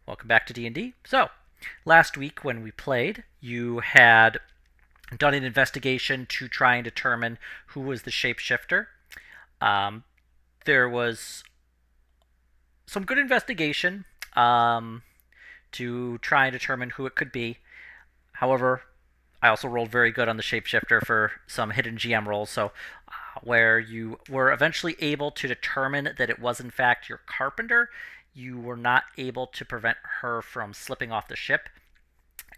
Welcome back to D&D. So, last week when we played, you had done an investigation to try and determine who was the shapeshifter. Um, there was some good investigation to try and determine who it could be. However, I also rolled very good on the shapeshifter for some hidden GM rolls, so where you were eventually able to determine that it was in fact your carpenter, you were not able to prevent her from slipping off the ship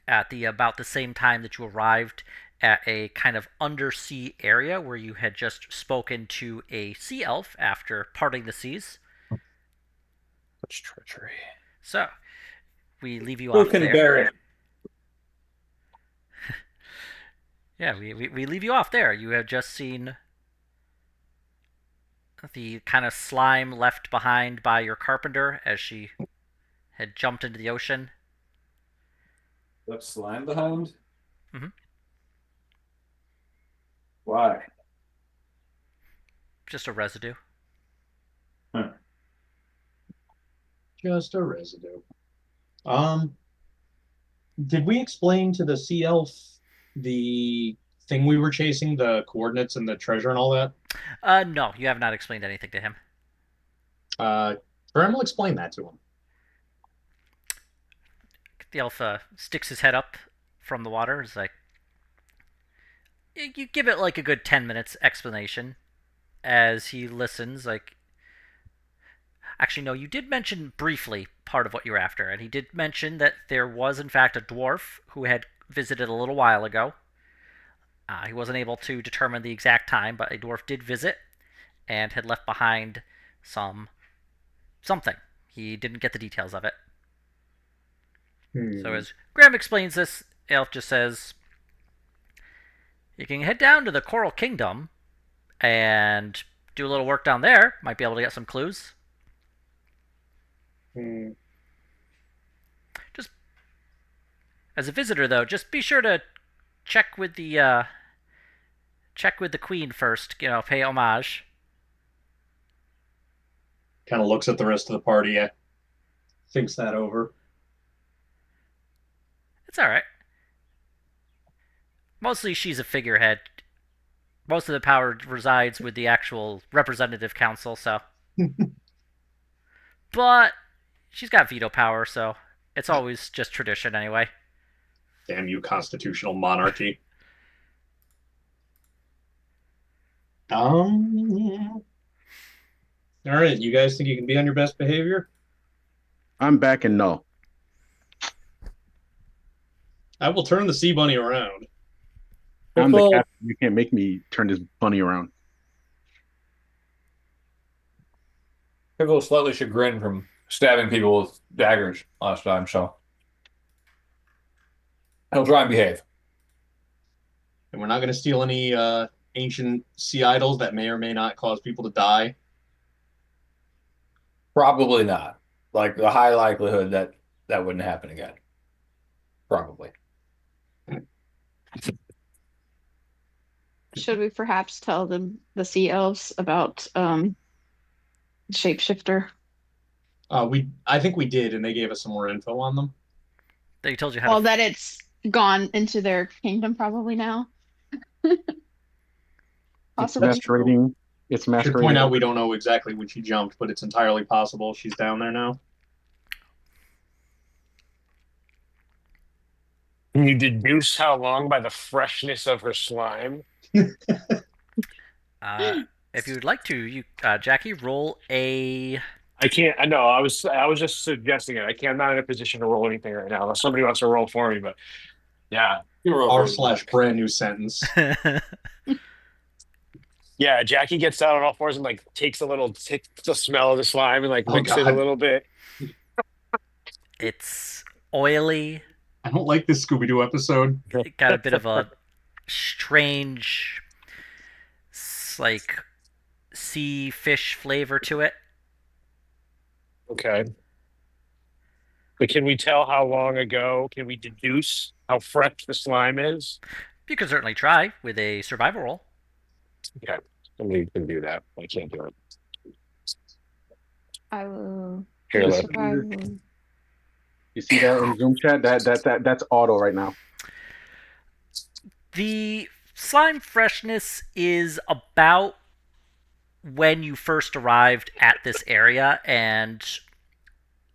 at the about the same time that you arrived at a kind of undersea area where you had just spoken to a sea elf after parting the seas. Such treachery. So we leave you Who off can there. bear it? Yeah, we leave you off there. You have just seen the kind of slime left behind by your carpenter as she had jumped into the ocean. Left slime behind? Mm-hmm. Why? Just a residue. Huh. Just a residue. Um, did we explain to the sea elf the thing we were chasing, the coordinates and the treasure and all that? No, you have not explained anything to him. Uh, Graham will explain that to him. The elf sticks his head up from the water. It's like, you give it like a good 10 minutes explanation as he listens. Like, actually, no, you did mention briefly part of what you're after, and he did mention that there was, in fact, a dwarf who had visited a little while ago. He wasn't able to determine the exact time, but a dwarf did visit and had left behind something. He didn't get the details of it. So Hmm. as Graham explains this, Elf just says, you can head down to the Coral Kingdom and do a little work down there. Might be able to get some clues. Hmm. Just as a visitor, though, just be sure to check with the check with the queen first. You know, pay homage. Kind of looks at the rest of the party, thinks that over. It's all right. Mostly, she's a figurehead. Most of the power resides with the actual representative council. So, but she's got veto power, so it's always just tradition anyway. Damn you, constitutional monarchy. Um, all right, you guys think you can be on your best behavior? I'm back and no. I will turn the sea bunny around. I'm the Pickle, captain. You can't make me turn this bunny around. Pickle is slightly chagrined from stabbing people with daggers last time, so he'll try and behave. And we're not going to steal any ancient sea idols that may or may not cause people to die. Probably not. Like the high likelihood that that wouldn't happen again. Probably. Should we perhaps tell them the sea elves about shapeshifter? I think we did, and they gave us some more info on them. They told you how to. Well, that it's gone into their kingdom probably now. It's Possibly. masquerading. It's Should point out masquerading. we don't know exactly when she jumped, but it's entirely possible she's down there now. Can you deduce how long by the freshness of her slime? Uh, if you would like to, you Jackie, roll a. I can't. I know. I was just suggesting it. I can't. I'm not in a position to roll anything right now, unless somebody wants to roll for me. But yeah, you can roll R for me. slash brand new sentence. Yeah, Jackie gets down on all fours and like takes the smell of the slime and like Oh licks it a God, little bit. It's oily. I don't like this Scooby Doo episode. It got a bit of a strange, like sea fish flavor to it. Okay, but can we tell how long ago? Can we deduce how fresh the slime is? You can certainly try with a survival roll. Okay, somebody can do that. I can't do it. I will Here, do look. survival. You see that in Zoom chat? That's auto right now. The slime freshness is about when you first arrived at this area and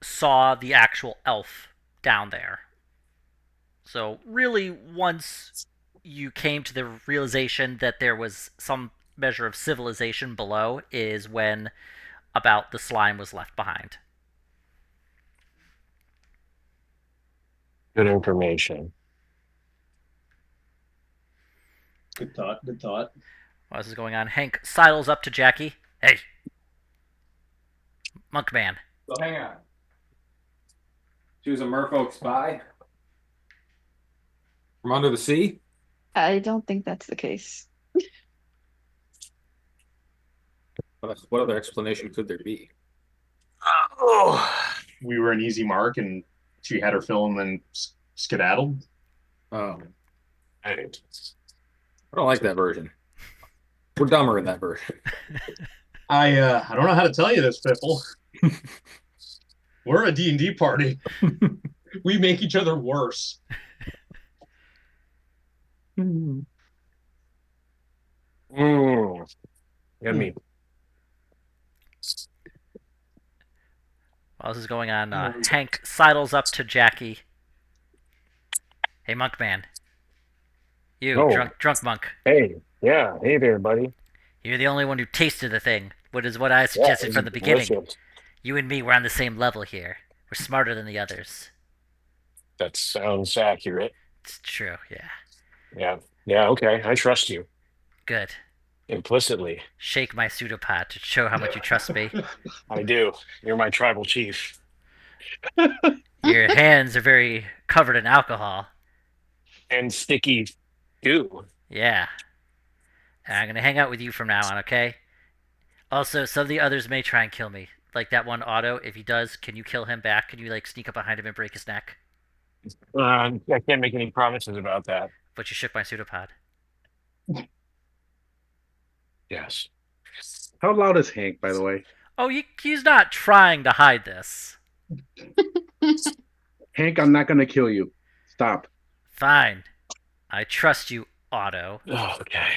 saw the actual elf down there. So, really, once you came to the realization that there was some measure of civilization below, is when about the slime was left behind. Good information. Good thought. Good thought. While this is going on, Hank sidles up to Jackie. Hey, Monk Man. So hang on. She was a merfolk spy from under the sea. I don't think that's the case. What other explanation could there be? Oh, We were an easy mark, and she had her fill and then skedaddled. Oh, I I don't like that version. We're dumber in that version. I don't know how to tell you this, Piffle. We're a D&D party. We make each other worse. Yummy. While this is going on, Hank sidles up to Jackie. Hey, Monk Man. You, Oh. drunk monk. Hey, yeah. Hey there, buddy. You're the only one who tasted the thing. What is what I suggested from the beginning. You and me were on the same level here. We're smarter than the others. That sounds accurate. It's true, yeah. Yeah. Yeah. Okay. I trust you Good. implicitly. Shake my pseudopod to show how much you trust me. I do. You're my tribal chief. Your hands are very covered in alcohol. And sticky goo. Yeah. And I'm gonna hang out with you from now on, okay? Also, some of the others may try and kill me. Like that one Otto, if he does, can you kill him back? Can you, like, sneak up behind him and break his neck? I can't make any promises about that. But you shook my pseudopod. Yes. How loud is Hank, by the way? Oh, he's not trying to hide this. Hank, I'm not gonna kill you. Stop. Fine. I trust you, Otto. Oh, okay.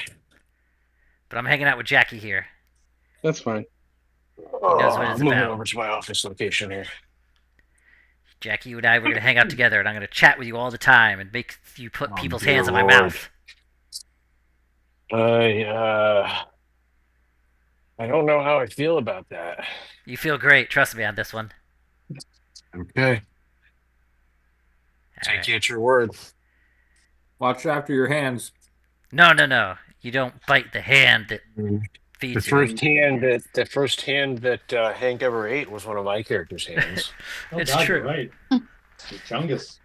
But I'm hanging out with Jackie here. That's fine. knows what it's I'm moving about. over to my office location here. Jackie, you and I, we're going to hang out together, and I'm going to chat with you all the time and make you put Oh, people's dear hands in my Lord. mouth. I don't know how I feel about that. You feel great. Trust me on this one. Okay. All Take right. you at your word. Watch after your hands. No. You don't bite the hand that The feeds you. first hand that Hank ever ate was one of my character's hands. Oh, It's God, true. you're right. It's Chungus.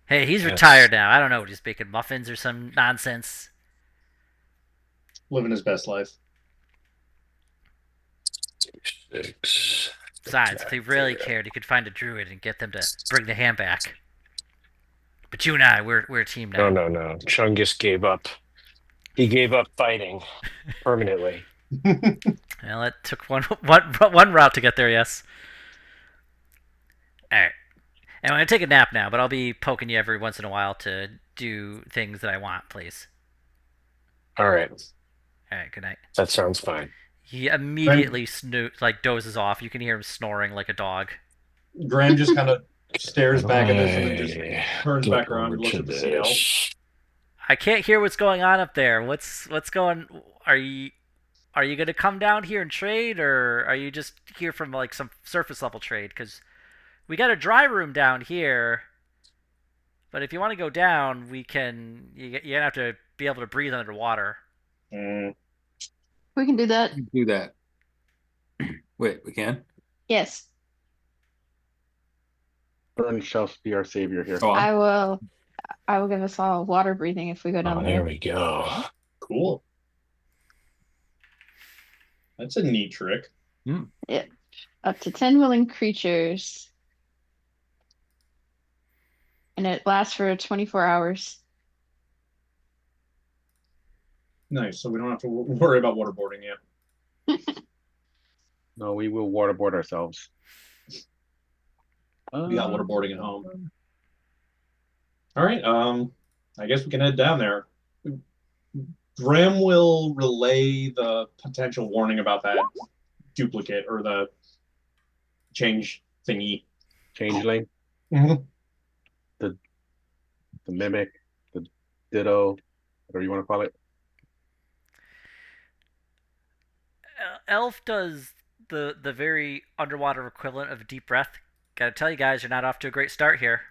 Hey, he's Yes. retired now. I don't know. He's baking muffins or some nonsense. Living his best life. 6. Besides, if he really cared, he could find a druid and get them to bring the hand back. But you and I, we're a team now. No. Chungus gave up. He gave up fighting permanently. Well, it took one route to get there, yes. Alright. And I'm going to take a nap now, but I'll be poking you every once in a while to do things that I want, please. All right. Alright, good night. That sounds fine. He immediately dozes off. You can hear him snoring like a dog. Graham just kind of stares back at this and then just Hey, turns get back around over and looks to at the CL. this. I can't hear what's going on up there. What's going? Are you gonna come down here and trade, or are you just here from like some surface level trade? Because we got a dry room down here, but if you want to go down, we can. You have to be able to breathe underwater. Mm. We can do that. Do that. Wait, we can? Yes, Burn shall be our savior here. Go on. I will. I will give us all water breathing if we go down Oh, there. there we go. Cool. That's a neat trick. Up to 10 willing creatures. And it lasts for 24 hours. Nice. So we don't have to worry about waterboarding yet. No, we will waterboard ourselves. We got waterboarding at home. All right. I guess we can head down there. Graham will relay the potential warning about that duplicate or the change thingy. Changeling, Mhm. the mimic, the ditto, whatever you want to call it. Elf does the very underwater equivalent of a deep breath. Gotta tell you guys, you're not off to a great start here.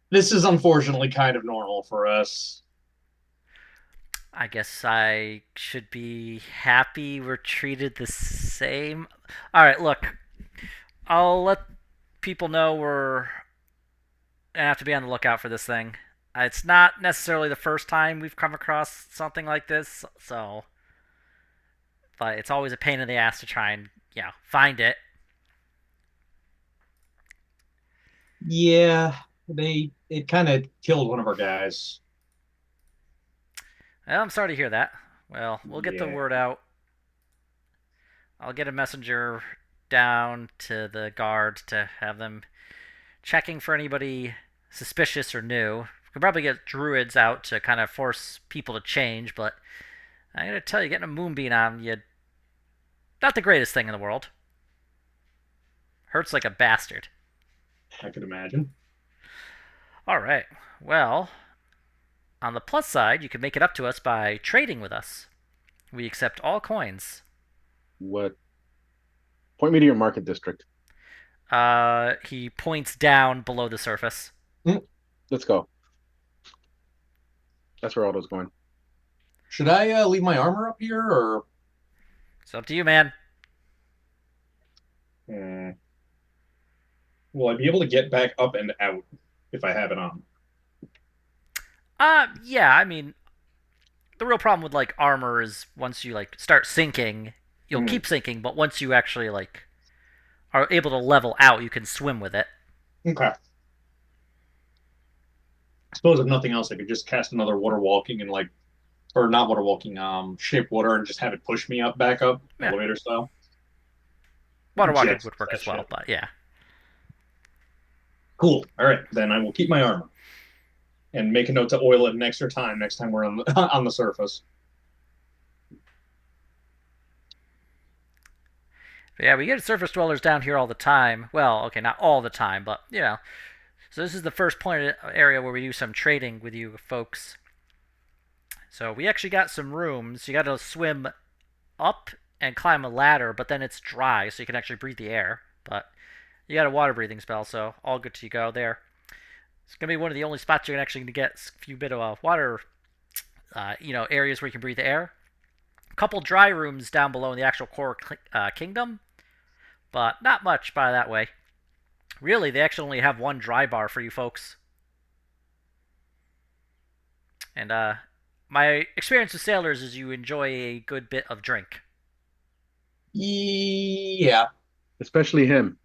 This is unfortunately kind of normal for us. I guess I should be happy we're treated the same. All right, look, I'll let people know we're gonna have to be on the lookout for this thing. It's not necessarily the first time we've come across something like this, so but it's always a pain in the ass to try and find it. Yeah, it kind of killed one of our guys. Well, I'm sorry to hear that. Well, we'll get the Yeah. word out. I'll get a messenger down to the guards to have them checking for anybody suspicious or new. We can probably get druids out to kind of force people to change, but I gotta tell you, getting a moonbeam on you, not the greatest thing in the world. Hurts like a bastard. I could imagine. All right. Well, on the plus side, you can make it up to us by trading with us. We accept all coins. What? Point me to your market district. He points down below the surface. Let's go. That's where Aldo's going. Should I leave my armor up here or? It's up to you, man. Hmm. Will I be able to get back up and out if I have it on? Yeah, I mean, the real problem with like armor is once you like start sinking, you'll keep sinking, but once you actually like are able to level out, you can swim with it. Okay. I suppose if nothing else, I could just cast another water walking and like, or not water walking, shape water and just have it push me up, back up, Yeah. elevator style. Water walking Jets would work that as well, shit. but yeah. Cool. All right, then I will keep my armor and make a note to oil it an extra time next time we're on the on the surface. But yeah, we get surface dwellers down here all the time. Well, okay, not all the time, but you know. So this is the first point area where we do some trading with you folks. So we actually got some rooms. You got to swim up and climb a ladder, but then it's dry, so you can actually breathe the air. But you got a water breathing spell, so all good to go there. It's gonna be one of the only spots you're actually gonna get a few bit of water, areas where you can breathe the air. A couple dry rooms down below in the actual core kingdom, but not much by that way. Really, they actually only have one dry bar for you folks. And my experience with sailors is you enjoy a good bit of drink. Yeah. Especially him.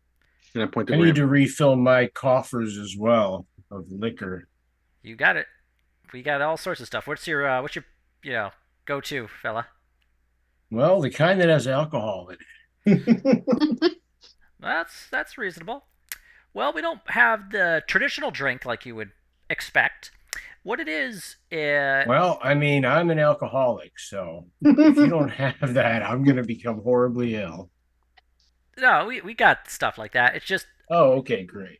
And I point to I Graham. need to refill my coffers as well of liquor. You got it. We got all sorts of stuff. What's your go to, fella? Well, the kind that has alcohol in it. That's reasonable. Well, we don't have the traditional drink like you would expect. What it is, Well, I mean, I'm an alcoholic, so if you don't have that, I'm going to become horribly ill. no, we got stuff like that. It's just Oh, okay, great.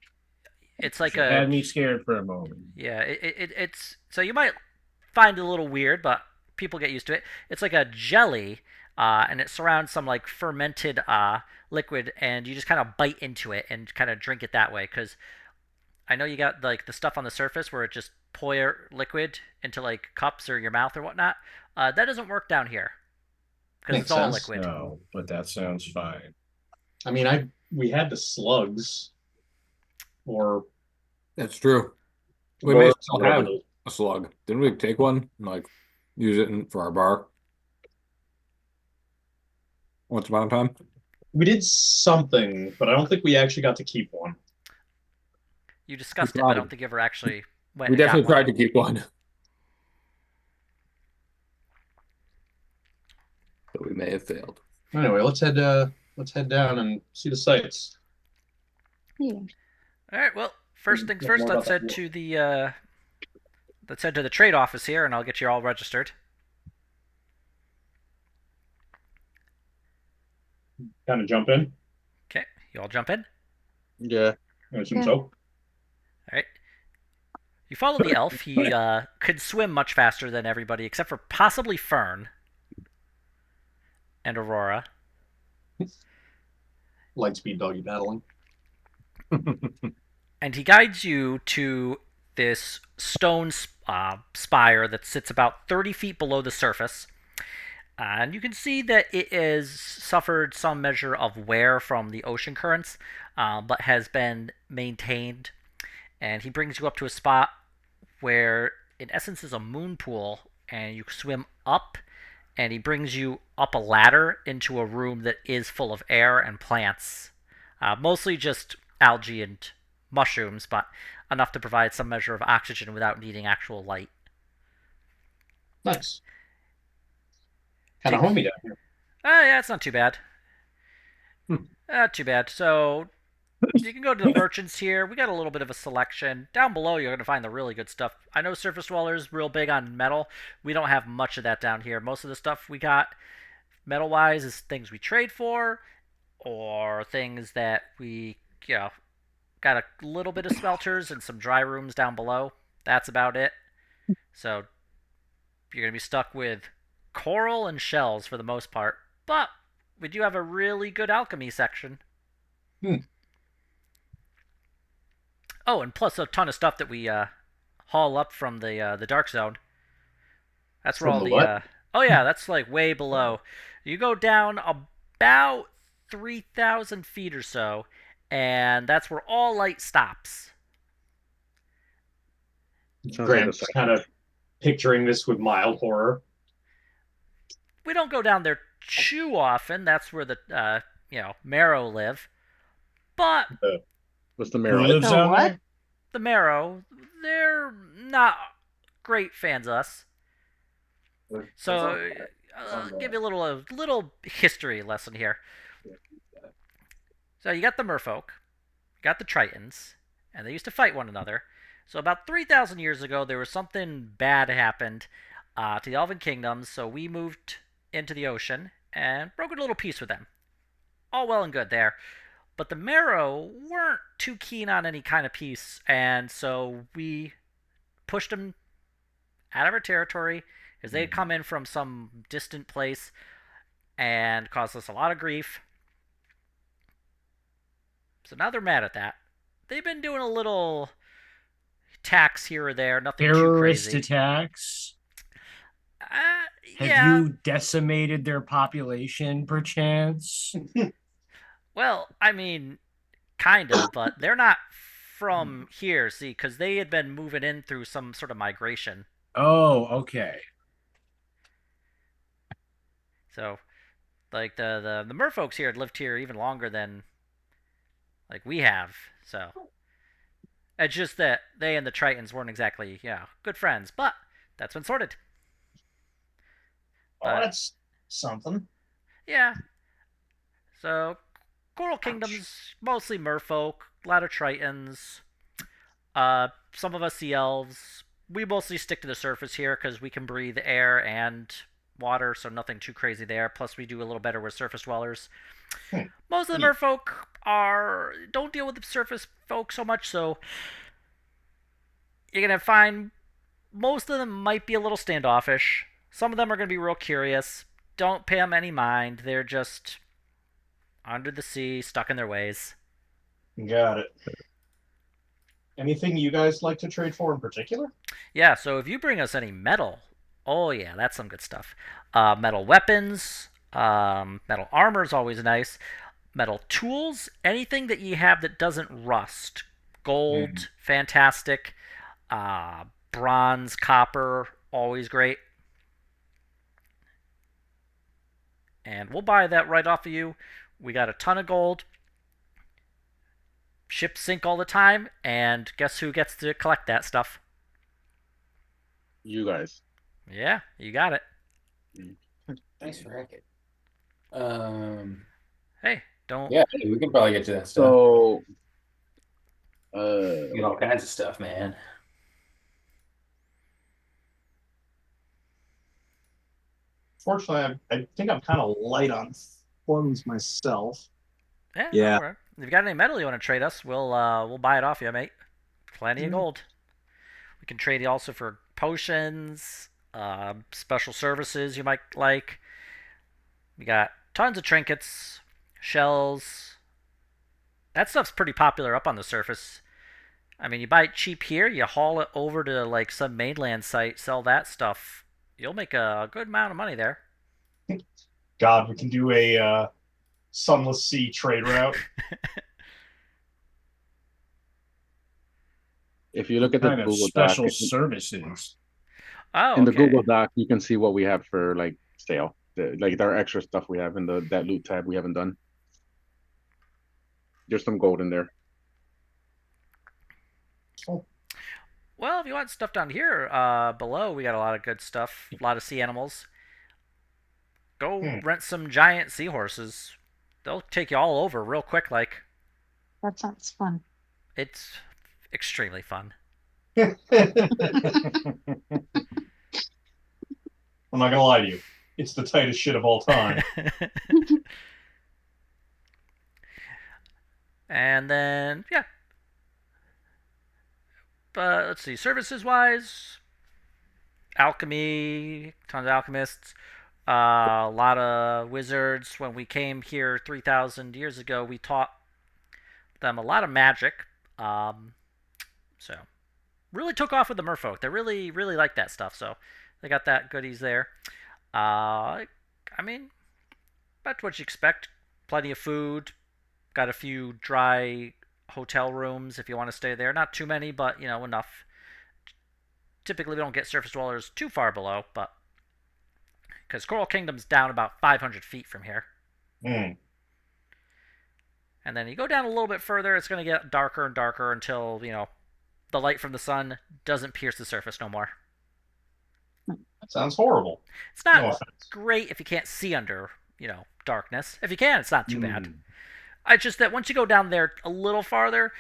it's like You had me scared for a moment. yeah. It's so you might find it a little weird, but people get used to it. It's like a jelly, and it surrounds some like fermented liquid, and you just kind of bite into it and kind of drink it that way. Because I know you got like the stuff on the surface where it just pour liquid into like cups or your mouth or whatnot. That doesn't work down here because Makes it's all sense. liquid. No, but that sounds fine. I mean, we had the slugs, or That's true. We Or may still whatever have those- a slug. Didn't we take one and like use it for our bar once upon a time? we did something, but I don't think we actually got to keep one. You discussed it, We but I tried. don't think you ever actually went We and got definitely one. tried to keep one. But we may have failed. Anyway, let's head down and see the sights. Yeah. All right. Well, first things Yeah, first. more about Let's that. head to the trade office here, and I'll get you all registered. Kind of jump in. Okay. You all jump in. Yeah. I assume Yeah. so. All right. You follow the elf. He could swim much faster than everybody, except for possibly Fern and Aurora. Lightspeed doggy paddling. And he guides you to this stone spire that sits about 30 feet below the surface. And you can see that it has suffered some measure of wear from the ocean currents, but has been maintained. And he brings you up to a spot where, in essence, is a moon pool, and you swim up, and he brings you up a ladder into a room that is full of air and plants. Mostly just algae and mushrooms, but enough to provide some measure of oxygen without needing actual light. Nice. Kind of homey down here. Yeah, it's not too bad. Not too bad. So you can go to the merchants here. We got a little bit of a selection. Down below, you're going to find the really good stuff. I know Surface Dwellers real big on metal. We don't have much of that down here. Most of the stuff we got metal-wise is things we trade for, or things that we, got a little bit of smelters and some dry rooms down below. That's about it. So you're going to be stuck with coral and shells for the most part. But we do have a really good alchemy section. Oh, and plus a ton of stuff that we haul up from the dark zone. That's where From all the the what? oh yeah, that's like way below. You go down about 3,000 feet or so, and that's where all light stops. Sounds like a Grant's site. kind of picturing this with mild horror. We don't go down there too often. That's where the Marrow live. But What's the Who marrow? lives The down what? there? the Marrow, they're not great fans of us. So, give you a little history lesson here. So you got the Merfolk, you got the Tritons, and they used to fight one another. So about 3,000 years ago, there was something bad happened to the Elven kingdoms. So we moved into the ocean and brokered a little peace with them. All well and good there. But the Marrow weren't too keen on any kind of peace, and so we pushed them out of our territory because they had come in from some distant place and caused us a lot of grief. So now they're mad at that. They've been doing a little attacks here or there, nothing too Terrorist crazy. attacks? Have Yeah. you decimated their population, perchance? Well, I mean, kind of, but they're not from here, see, because they had been moving in through some sort of migration. Oh, okay. So, like the merfolks here had lived here even longer than like we have. So it's just that they and the Tritons weren't exactly good friends, but that's been sorted. Oh, that's something. Yeah. So Coral Kingdom's mostly merfolk, a lot of Tritons. Some of us sea elves. We mostly stick to the surface here because we can breathe air and water, so nothing too crazy there. Plus, we do a little better with surface dwellers. Most of the merfolk don't deal with the surface folk so much, so you're gonna find most of them might be a little standoffish. Some of them are gonna be real curious. Don't pay them any mind. They're just under the sea, stuck in their ways. Got it. Anything you guys like to trade for in particular? Yeah, so if you bring us any metal, oh yeah, that's some good stuff. Metal weapons, metal armor is always nice. Metal tools, anything that you have that doesn't rust. Gold, fantastic. Bronze, copper, always great. And we'll buy that right off of you. We got a ton of gold. Ships sink all the time, and guess who gets to collect that stuff? You guys. Yeah, you got it. Nice racket. Hey, don't. Yeah, we can probably get to that stuff. So Uh, Get all kinds of stuff, man. Fortunately, I think I'm kind of light on funds myself. Yeah, no, Yeah. if you got any metal you want to trade us, we'll buy it off you, mate. Plenty of gold. We can trade you also for potions, special services you might like. We got tons of trinkets, shells. That stuff's pretty popular up on the surface. I mean, you buy it cheap here, you haul it over to like some mainland site, sell that stuff. You'll make a good amount of money there. God, we can do a sunless sea trade route. if you look at the Kind of Google Doc, special services. Oh, in the okay. Google Doc, you can see what we have for like sale. Like there are extra stuff we have in the that loot tab we haven't done. There's some gold in there. Well, if you want stuff down here, below, we got a lot of good stuff. A lot of sea animals. Go rent some giant seahorses. They'll take you all over real quick. Like That sounds fun. it's extremely fun. I'm not gonna lie to you. It's the tightest shit of all time. And then yeah, but let's see. Services wise, alchemy, tons of alchemists. A lot of wizards. When we came here 3,000 years ago, we taught them a lot of magic. So really took off with the merfolk. They really, really like that stuff. So they got that goodies there. I mean, that's what you expect. Plenty of food. Got a few dry hotel rooms if you want to stay there. Not too many, but enough. Typically, we don't get surface dwellers too far below, but because Coral Kingdom's down about 500 feet from here. Mm. And then you go down a little bit further, it's going to get darker and darker until, the light from the sun doesn't pierce the surface no more. That sounds horrible. It's not No offense. great if you can't see under, darkness. If you can, it's not too bad. It's just that once you go down there a little farther,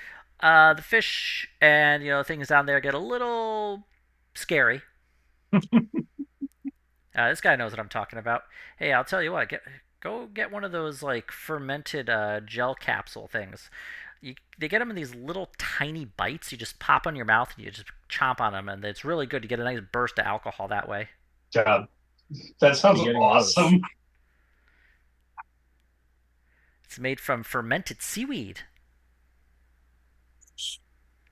the fish and, things down there get a little scary. This guy knows what I'm talking about. Hey, I'll tell you what. Go get one of those like fermented gel capsule things. They get them in these little tiny bites. You just pop on your mouth and you just chomp on them, and it's really good to get a nice burst of alcohol that way. God, that sounds Getting awesome. It's made from fermented seaweed.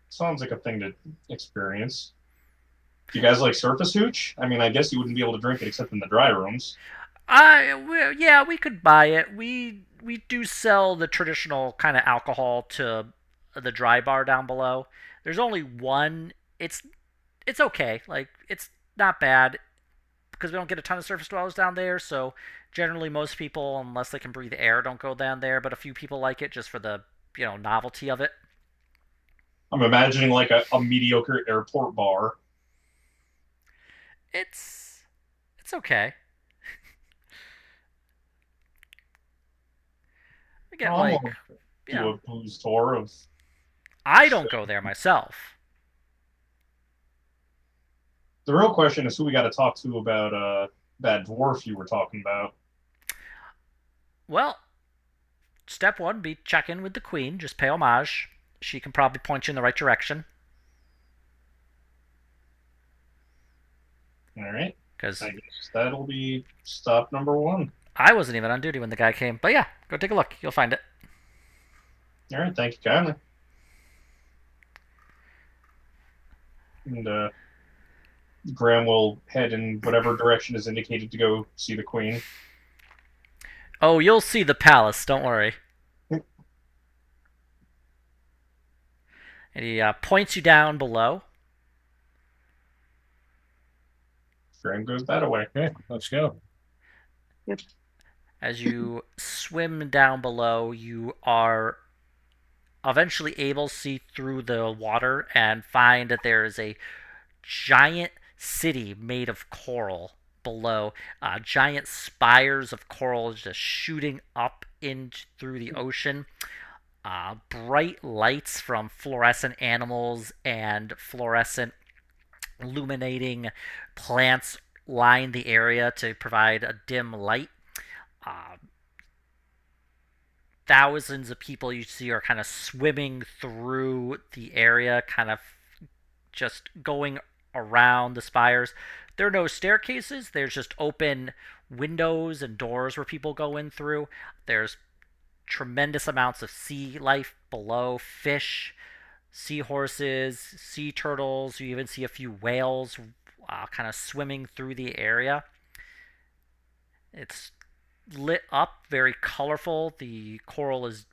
Sounds like a thing to experience. Do you guys like surface hooch? I mean, I guess you wouldn't be able to drink it except in the dry rooms. Yeah, we could buy it. We do sell the traditional kind of alcohol to the dry bar down below. There's only one. It's okay. Like it's not bad because we don't get a ton of surface dwellers down there. So generally, most people, unless they can breathe air, don't go down there. But a few people like it just for the novelty of it. I'm imagining like a mediocre airport bar. It's okay. We get like Do a booze tour of. I don't go there myself. The real question is who we got to talk to about that dwarf you were talking about. Well, step one be check in with the queen. Just pay homage. She can probably point you in the right direction. All right. Because I guess that'll be stop number one. I wasn't even on duty when the guy came. But yeah, go take a look. You'll find it. All right. Thank you kindly. And Graham will head in whatever direction is indicated to go see the queen. Oh, you'll see the palace. Don't worry. And he points you down below. Graham goes that way. Okay, let's go. As you swim down below, you are eventually able to see through the water and find that there is a giant city made of coral below. Giant spires of coral just shooting up in through the ocean. bright lights from fluorescent animals and fluorescent illuminating plants line the area to provide a dim light. Uh, Thousands of people you see are kind of swimming through the area, kind of just going around the spires. There are no staircases, there's just open windows and doors where people go in through. There's tremendous amounts of sea life below, fish, seahorses, sea turtles. You even see a few whales kind of swimming through the area. It's lit up, very colorful. The coral is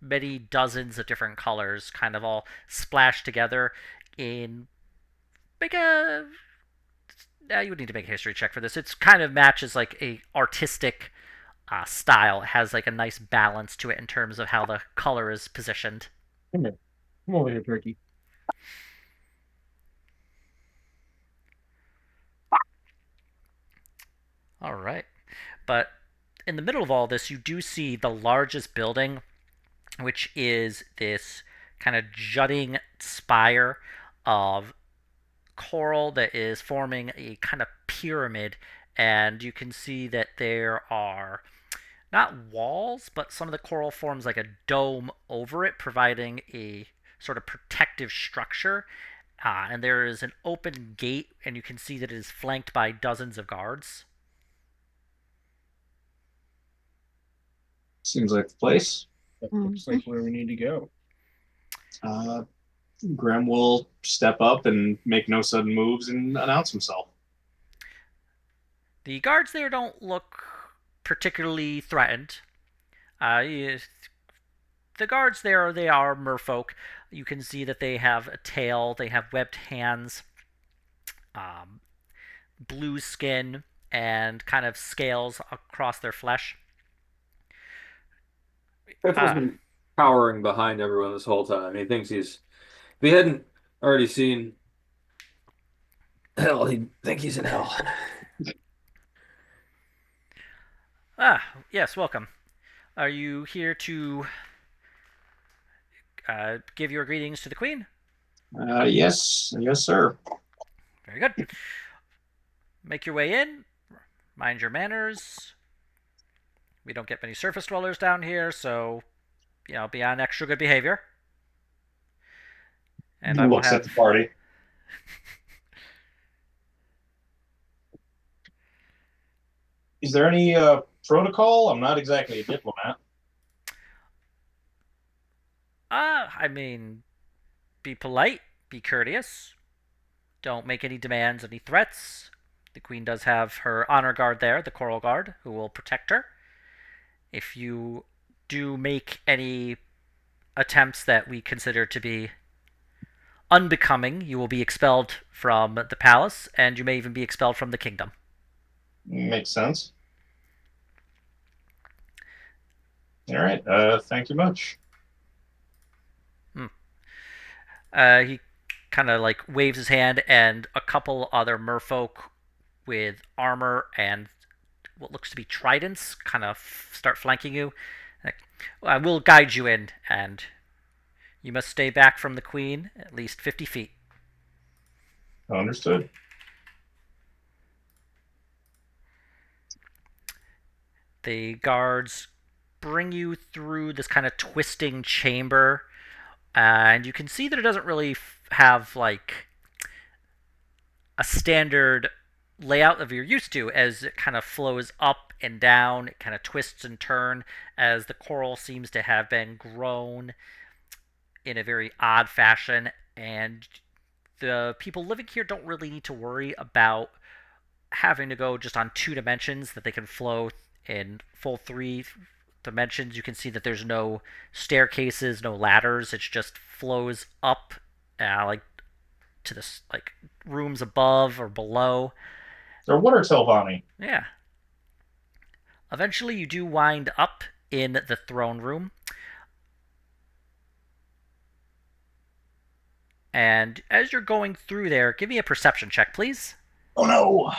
many dozens of different colors, kind of all splashed together in make a. You would need to make a history check for this. It's kind of matches like a artistic style. It has like a nice balance to it in terms of how the color is positioned. Come here. Come over here, Turkey. All right. But in the middle of all this, you do see the largest building, which is this kind of jutting spire of coral that is forming a kind of pyramid. And you can see that there are not walls, but some of the coral forms like a dome over it, providing a sort of protective structure. And there is an open gate, and you can see that it is flanked by dozens of guards. Seems like the place. That looks like where we need to go. Graham will step up and make no sudden moves and announce himself. The guards there don't look particularly threatened. The guards there, they are merfolk. You can see that they have a tail, they have webbed hands, blue skin, and kind of scales across their flesh. Piffle's been cowering behind everyone this whole time. He thinks he's. If he hadn't already seen hell, he'd think he's in hell. Yes, welcome. Are you here to give your greetings to the Queen? Yes, sir. Very good. Make your way in. Mind your manners. We don't get many surface dwellers down here, so be on extra good behavior. And I will Looks have at the party. Is there any protocol? I'm not exactly a diplomat. I mean, be polite, be courteous. Don't make any demands, any threats. The Queen does have her honor guard there, the Coral Guard, who will protect her. If you do make any attempts that we consider to be unbecoming, you will be expelled from the palace, and you may even be expelled from the kingdom. Makes sense. All right. Thank you much. He kind of like waves his hand, and a couple other merfolk with armor and what looks to be tridents kind of start flanking you. I will guide you in, and you must stay back from the Queen at least 50 feet. Understood. The guards bring you through this kind of twisting chamber, and you can see that it doesn't really have like a standard layout that you're used to, as it kind of flows up and down, it kind of twists and turns as the coral seems to have been grown in a very odd fashion, and the people living here don't really need to worry about having to go just on 2 dimensions, that they can flow in full 3 dimensions. You can see that there's no staircases, no ladders. It just flows up, like to this like rooms above or below. Or what are Telvani? Yeah. Eventually, you do wind up in the throne room. And as you're going through there, give me a perception check, please. Oh no!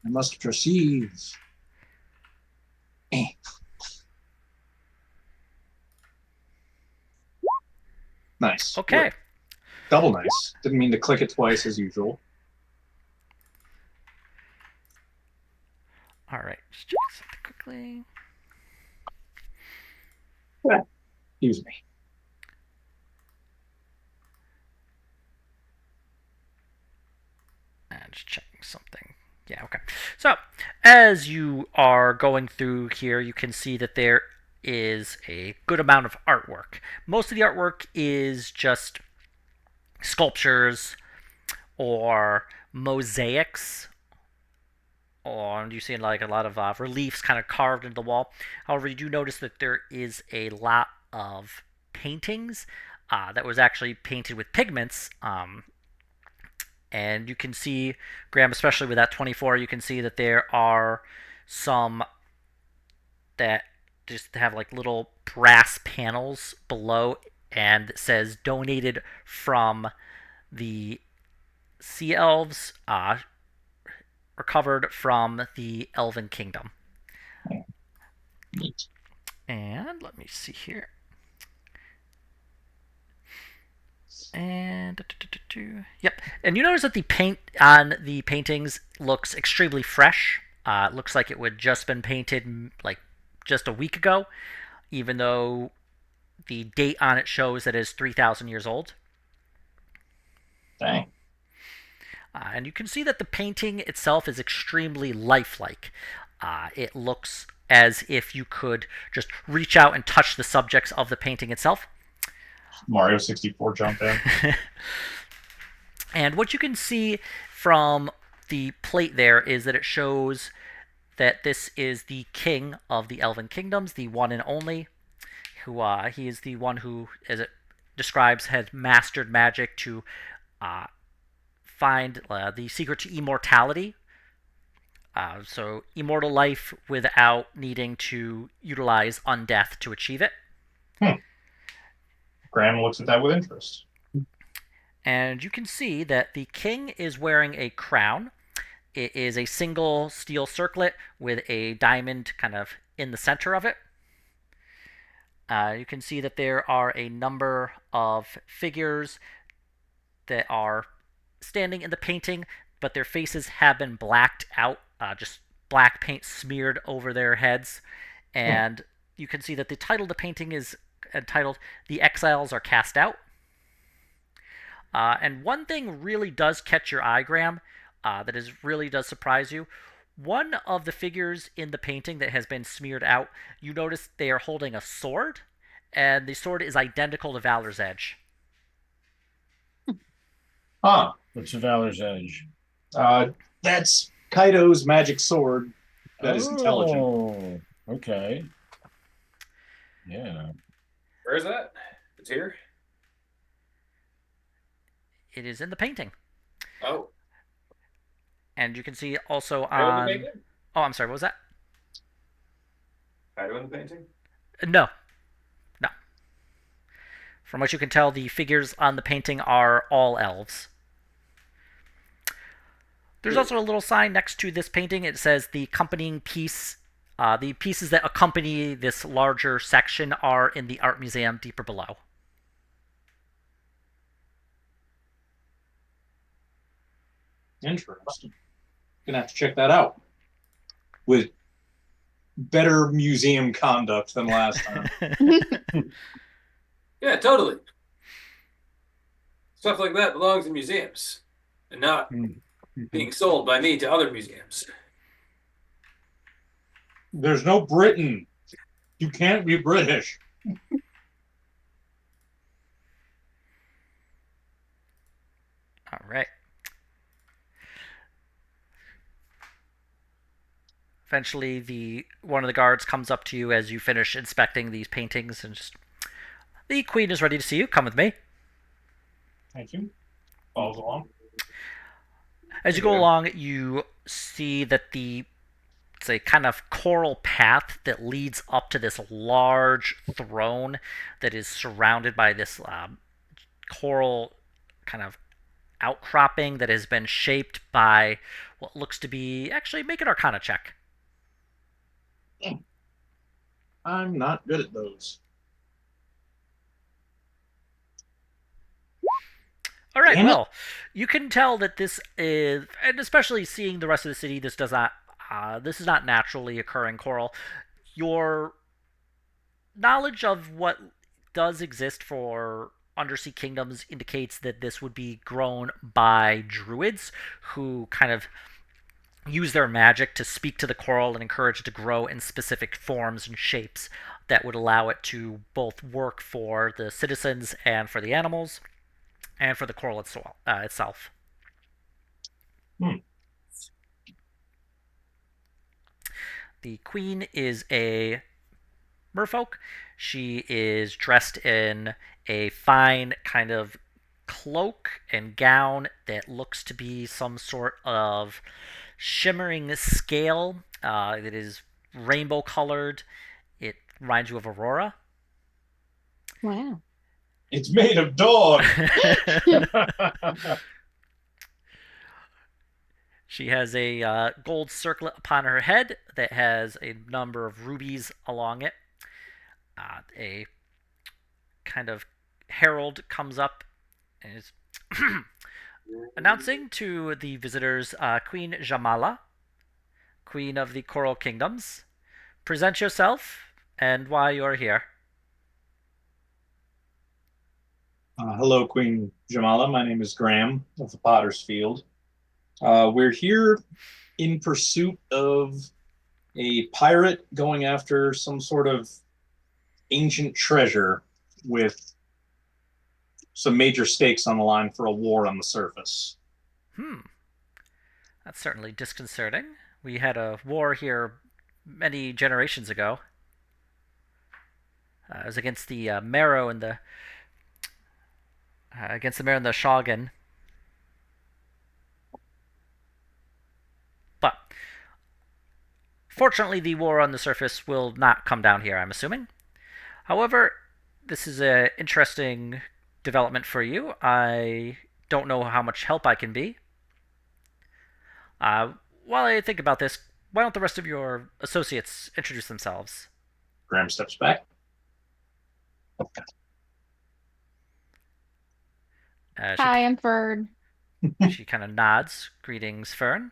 I must perceive. Nice. Okay. Double nice. Didn't mean to click it twice as usual. All right. Just check something quickly. Excuse me. And just checking something. Yeah, okay. So, as you are going through here, you can see that there is a good amount of artwork. Most of the artwork is just sculptures or mosaics, or you see like a lot of reliefs kind of carved into the wall. However, you do notice that there is a lot of paintings that was actually painted with pigments. And you can see, Graham, especially with that 24, you can see that there are some that just have like little brass panels below, and it says donated from the sea elves, recovered from the Elven Kingdom. Neat. And let me see here. And yep, and you notice that the paint on the paintings looks extremely fresh. It looks like it would just been painted like just a week ago, even though the date on it shows that it is 3,000 years old. Dang. And you can see that the painting itself is extremely lifelike. It looks as if you could just reach out and touch the subjects of the painting itself. Mario 64 jump in. And what you can see from the plate there is that it shows that this is the king of the Elven Kingdoms, the one and only, who he is the one who, as it describes, has mastered magic to find the secret to immortality. So immortal life without needing to utilize undeath to achieve it. Graham looks at that with interest. And you can see that the king is wearing a crown. It is a single steel circlet with a diamond kind of in the center of it. You can see that there are a number of figures that are standing in the painting, but their faces have been blacked out, just black paint smeared over their heads. And you can see that the title of the painting is entitled "The Exiles Are Cast Out." And one thing really does catch your eye, Graham, that really does surprise you. One of the figures in the painting that has been smeared out, you notice they are holding a sword, and the sword is identical to Valor's Edge. Huh. What's the Valor's Edge? That's Kaido's magic sword that is intelligent. Oh, okay. Yeah. Where is that? It's here. It is in the painting. Oh, And you can see also I own the on... painting. Oh, I'm sorry, what was that? I own the painting. No. No. From what you can tell, the figures on the painting are all elves. There's also a little sign next to this painting. It says the accompanying piece, the pieces that accompany this larger section are in the art museum deeper below. Interesting. Gonna have to check that out with better museum conduct than last time. Yeah, totally. Stuff like that belongs in museums and not being sold by me to other museums. There's no Britain. You can't be British. All right. Eventually, one of the guards comes up to you as you finish inspecting these paintings and just, "The queen is ready to see you. Come with me." Thank you. Follows along. As you go along, you see that it's a kind of coral path that leads up to this large throne that is surrounded by this coral kind of outcropping that has been shaped by what looks to be... Actually, make an Arcana check. I'm not good at those. All right. Damn it. Well, you can tell that this is, and especially seeing the rest of the city, this does not. This is not naturally occurring coral. Your knowledge of what does exist for undersea kingdoms indicates that this would be grown by druids who kind of use their magic to speak to the coral and encourage it to grow in specific forms and shapes that would allow it to both work for the citizens and for the animals and for the coral itself. Hmm. The queen is a merfolk. She is dressed in a fine kind of cloak and gown that looks to be some sort of shimmering scale. It is rainbow colored. It reminds you of Aurora. Wow. It's made of dog. She has a gold circlet upon her head that has a number of rubies along it. A kind of herald comes up and is announcing to the visitors Queen Jamala, Queen of the Coral Kingdoms. Present yourself and why you're here. Hello, Queen Jamala. My name is Graham of the Potter's Field. We're here in pursuit of a pirate going after some sort of ancient treasure with some major stakes on the line for a war on the surface. That's certainly disconcerting. We had a war here many generations ago. It was against the Marrow and the against the Marrow and the Shogun. But fortunately, the war on the surface will not come down here, I'm assuming. However, this is an interesting development for you. I don't know how much help I can be. While I think about this, why don't the rest of your associates introduce themselves? Graham steps back. Hi, I'm Ferd. She kind of nods. Greetings, Fern.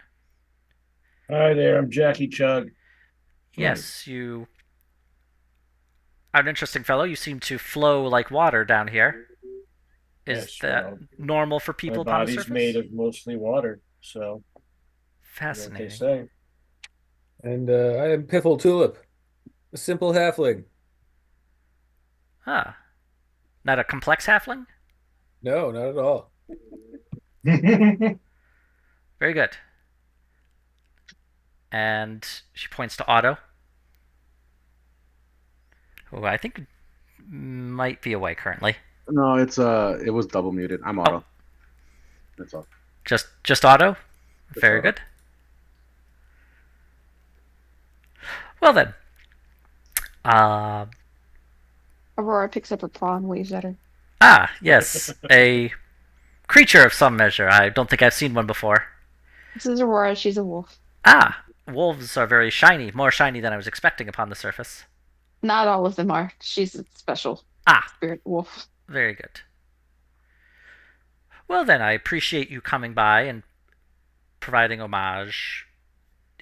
Hi there, I'm Jackie Chug. Yes, you are an interesting fellow. You seem to flow like water down here. Is Yes, that well, normal for my people upon the body's surface? made of mostly water, so you know what they Fascinating. say. And I am Piffle Tulip, a simple halfling. Ah, not a complex halfling? No, not at all. Very good. And she points to Otto, who I think might be away currently. No, it was double muted. I'm Otto. That's all. Just Otto? Very Otto. good. Well then. Aurora picks up a paw and waves at her. Yes. A creature of some measure. I don't think I've seen one before. This is Aurora. She's a wolf. Wolves are very shiny, more shiny than I was expecting upon the surface. Not all of them are. She's a special spirit wolf. Very good. Well then, I appreciate you coming by and providing homage,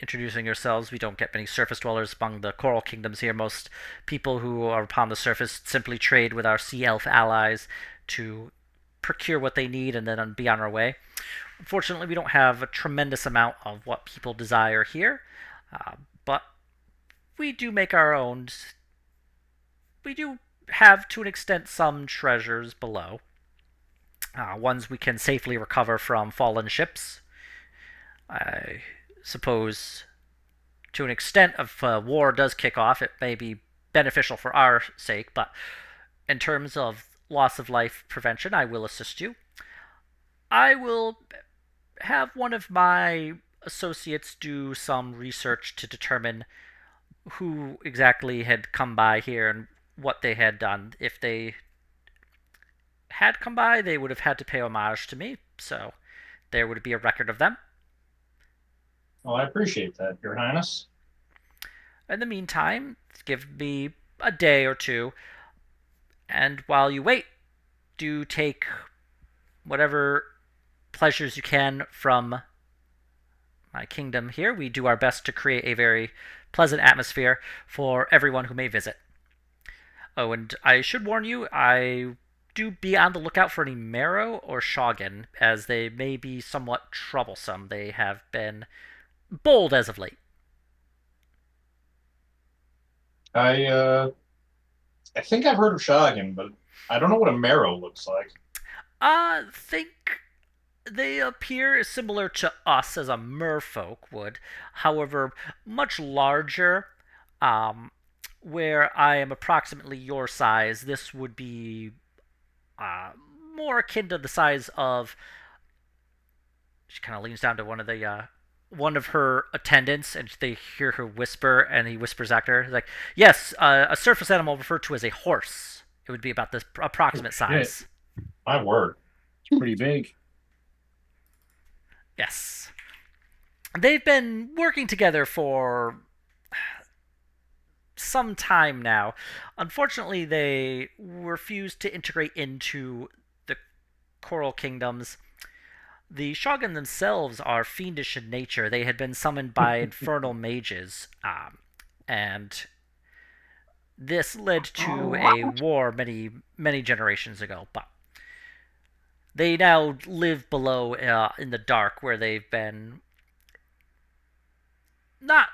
introducing yourselves. We don't get many surface dwellers among the coral kingdoms here. Most people who are upon the surface simply trade with our sea elf allies to procure what they need and then be on our way. Unfortunately, we don't have a tremendous amount of what people desire here, but we do make our own. We do have, to an extent, some treasures below. Ones we can safely recover from fallen ships. I suppose, to an extent, if war does kick off, it may be beneficial for our sake, but in terms of loss of life prevention, I will assist you. I will have one of my associates do some research to determine who exactly had come by here and what they had done. If they had come by, they would have had to pay homage to me, so there would be a record of them. Well, I appreciate that, Your Highness. In the meantime, give me a day or two, and while you wait, do take whatever pleasures you can from my kingdom here. We do our best to create a very pleasant atmosphere for everyone who may visit. Oh, and I should warn you, I do be on the lookout for any marrow or shogun, as they may be somewhat troublesome. They have been bold as of late. I think I've heard of Shoggen, but I don't know what a marrow looks like. Think they appear similar to us as a merfolk would, however, much larger. Where I am approximately your size, this would be more akin to the size of. She kind of leans down to one of her attendants, and they hear her whisper, and he whispers after her, like, "Yes, a surface animal referred to as a horse. It would be about this approximate size." My word. It's pretty big. Yes. They've been working together for some time now. Unfortunately, they refused to integrate into the Coral Kingdoms. The Shogun themselves are fiendish in nature. They had been summoned by infernal mages, and this led to a war many generations ago. But they now live below in the dark, where they've been not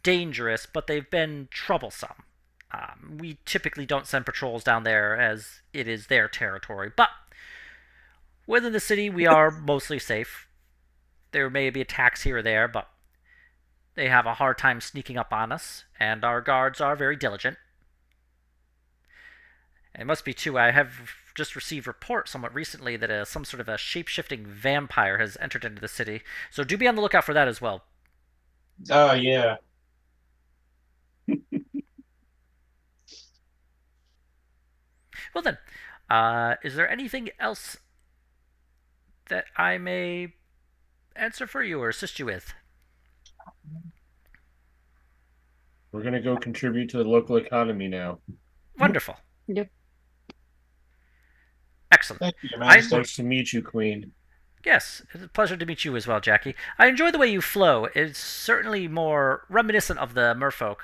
dangerous, but they've been troublesome. We typically don't send patrols down there as it is their territory, but within the city we are mostly safe. There may be attacks here or there, but they have a hard time sneaking up on us, and our guards are very diligent. It must be too, I have just received report somewhat recently that some sort of a shape-shifting vampire has entered into the city, so do be on the lookout for that as well. Oh, yeah. Well then, is there anything else that I may answer for you or assist you with? We're gonna go contribute to the local economy now. Wonderful. Yep. Excellent. Thank you, Majesty. Nice to meet you, Queen. Yes, it's a pleasure to meet you as well, Jackie. I enjoy the way you flow. It's certainly more reminiscent of the merfolk.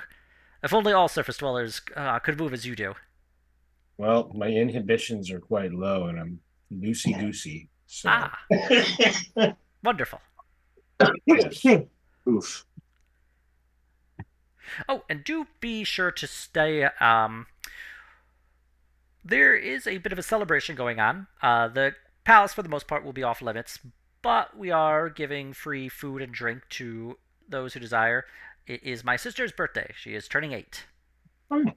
If only all surface dwellers could move as you do. Well, my inhibitions are quite low, and I'm loosey-goosey. So, Ah, wonderful. yes. Oof. Oh, and do be sure to stay. There is a bit of a celebration going on. The palace, for the most part, will be off limits, but we are giving free food and drink to those who desire. It is my sister's birthday. She is turning 8. Happy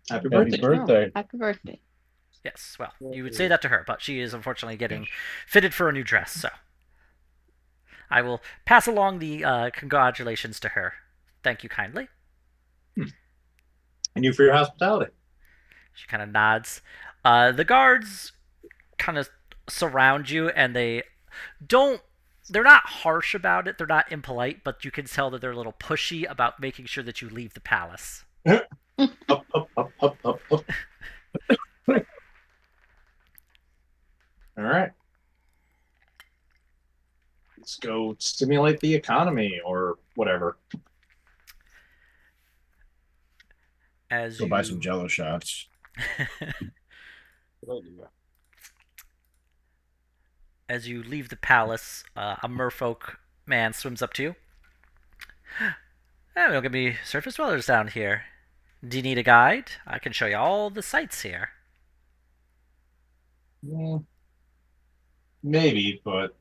Happy birthday. birthday. Oh, happy birthday. Yes, well, you would say that to her, but she is unfortunately getting fitted for a new dress, so I will pass along the congratulations to her. Thank you kindly. And you for your hospitality. She kind of nods. The guards kind of surround you, and they're not harsh about it, they're not impolite, but you can tell that they're a little pushy about making sure that you leave the palace. Up, up, up, up, up, up. All right. Let's go stimulate the economy or whatever. As Go buy some Jello shots. As you leave the palace, a merfolk man swims up to you. There will be surface dwellers down here. Do you need a guide? I can show you all the sights here. Maybe, but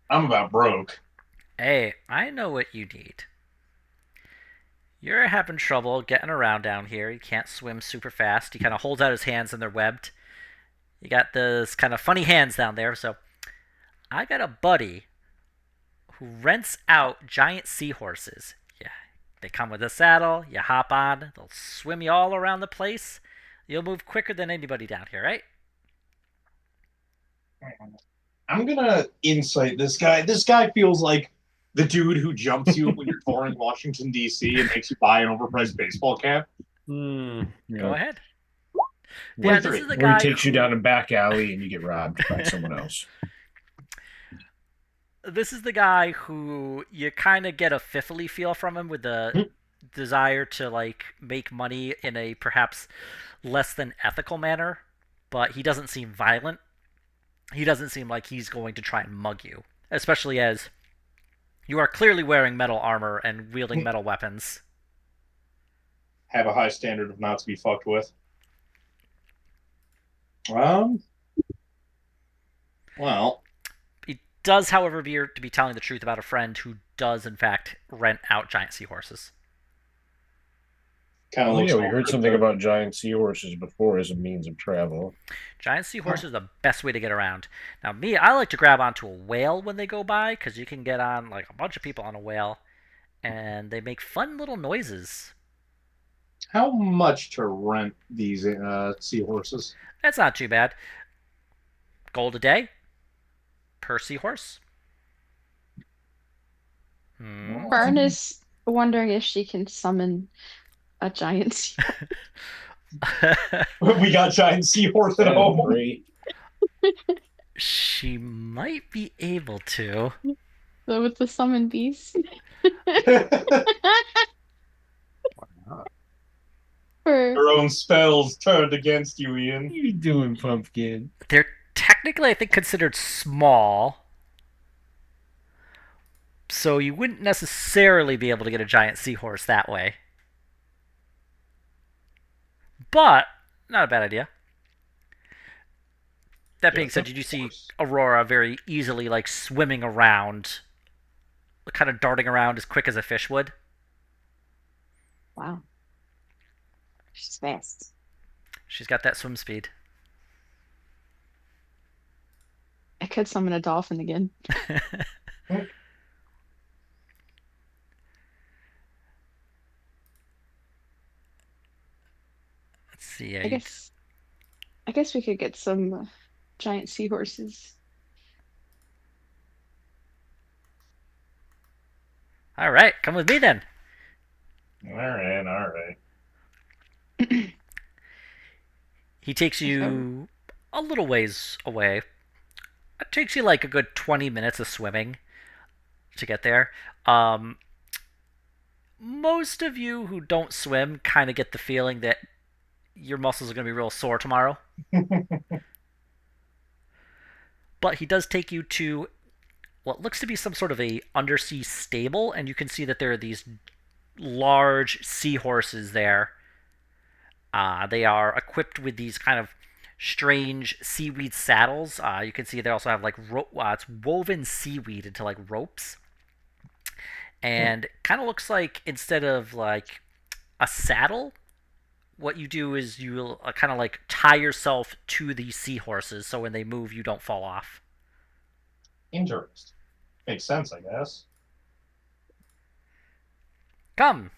I'm about broke. Hey, I know what you need. You're having trouble getting around down here. You can't swim super fast. He kind of holds out his hands and they're webbed. You got those kind of funny hands down there, so I got a buddy who rents out giant seahorses. Yeah, they come with a saddle. You hop on. They'll swim you all around the place. You'll move quicker than anybody down here, right? I'm gonna insight this guy. This guy feels like the dude who jumps you when you're touring Washington, D.C. and makes you buy an overpriced baseball cap. Go ahead. Yeah, this 23. is the Or he guy takes you who- down a back alley and you get robbed by someone else. This is the guy who you kind of get a fiffly feel from him with the desire to like make money in a perhaps less than ethical manner, but he doesn't seem violent. He doesn't seem like he's going to try and mug you, especially as you are clearly wearing metal armor and wielding metal weapons. Have a high standard of not to be fucked with. Well, He does, however, appear to be telling the truth about a friend who does, in fact, rent out giant seahorses. kind of Oh looks. yeah, we heard over something the- about giant seahorses before as a means of travel. Giant seahorses are the best way to get around. Now, me, I like to grab onto a whale when they go by because you can get on like a bunch of people on a whale, and they make fun little noises. How much to rent these seahorses? That's not too bad. Gold a day per seahorse. Fern is wondering if she can summon a giant sea. We got giant seahorse at home. Great. She might be able to. So with the summon beast. For Your own spells turned against you, Ian. What are you doing, Pumpkin? They're technically, I think, considered small. So you wouldn't necessarily be able to get a giant seahorse that way. But, not a bad idea. That being said, you do see Aurora very easily, like, swimming around, kind of darting around as quick as a fish would. wow. She's fast. She's got that swim speed. I could summon a dolphin again. Let's see. I guess we could get some giant seahorses. All right, come with me then. All right. He takes you a little ways away. It takes you like a good 20 minutes of swimming to get there. Most of you who don't swim kind of get the feeling that your muscles are going to be real sore tomorrow. But he does take you to what looks to be some sort of a undersea stable, and you can see that there are these large seahorses there. They are equipped with these kind of strange seaweed saddles. You can see they also have like it's woven seaweed into like ropes, and kind of looks like instead of like a saddle, what you do is you kind of like tie yourself to these seahorses, so when they move, you don't fall off. Interesting. Makes sense, I guess. Come,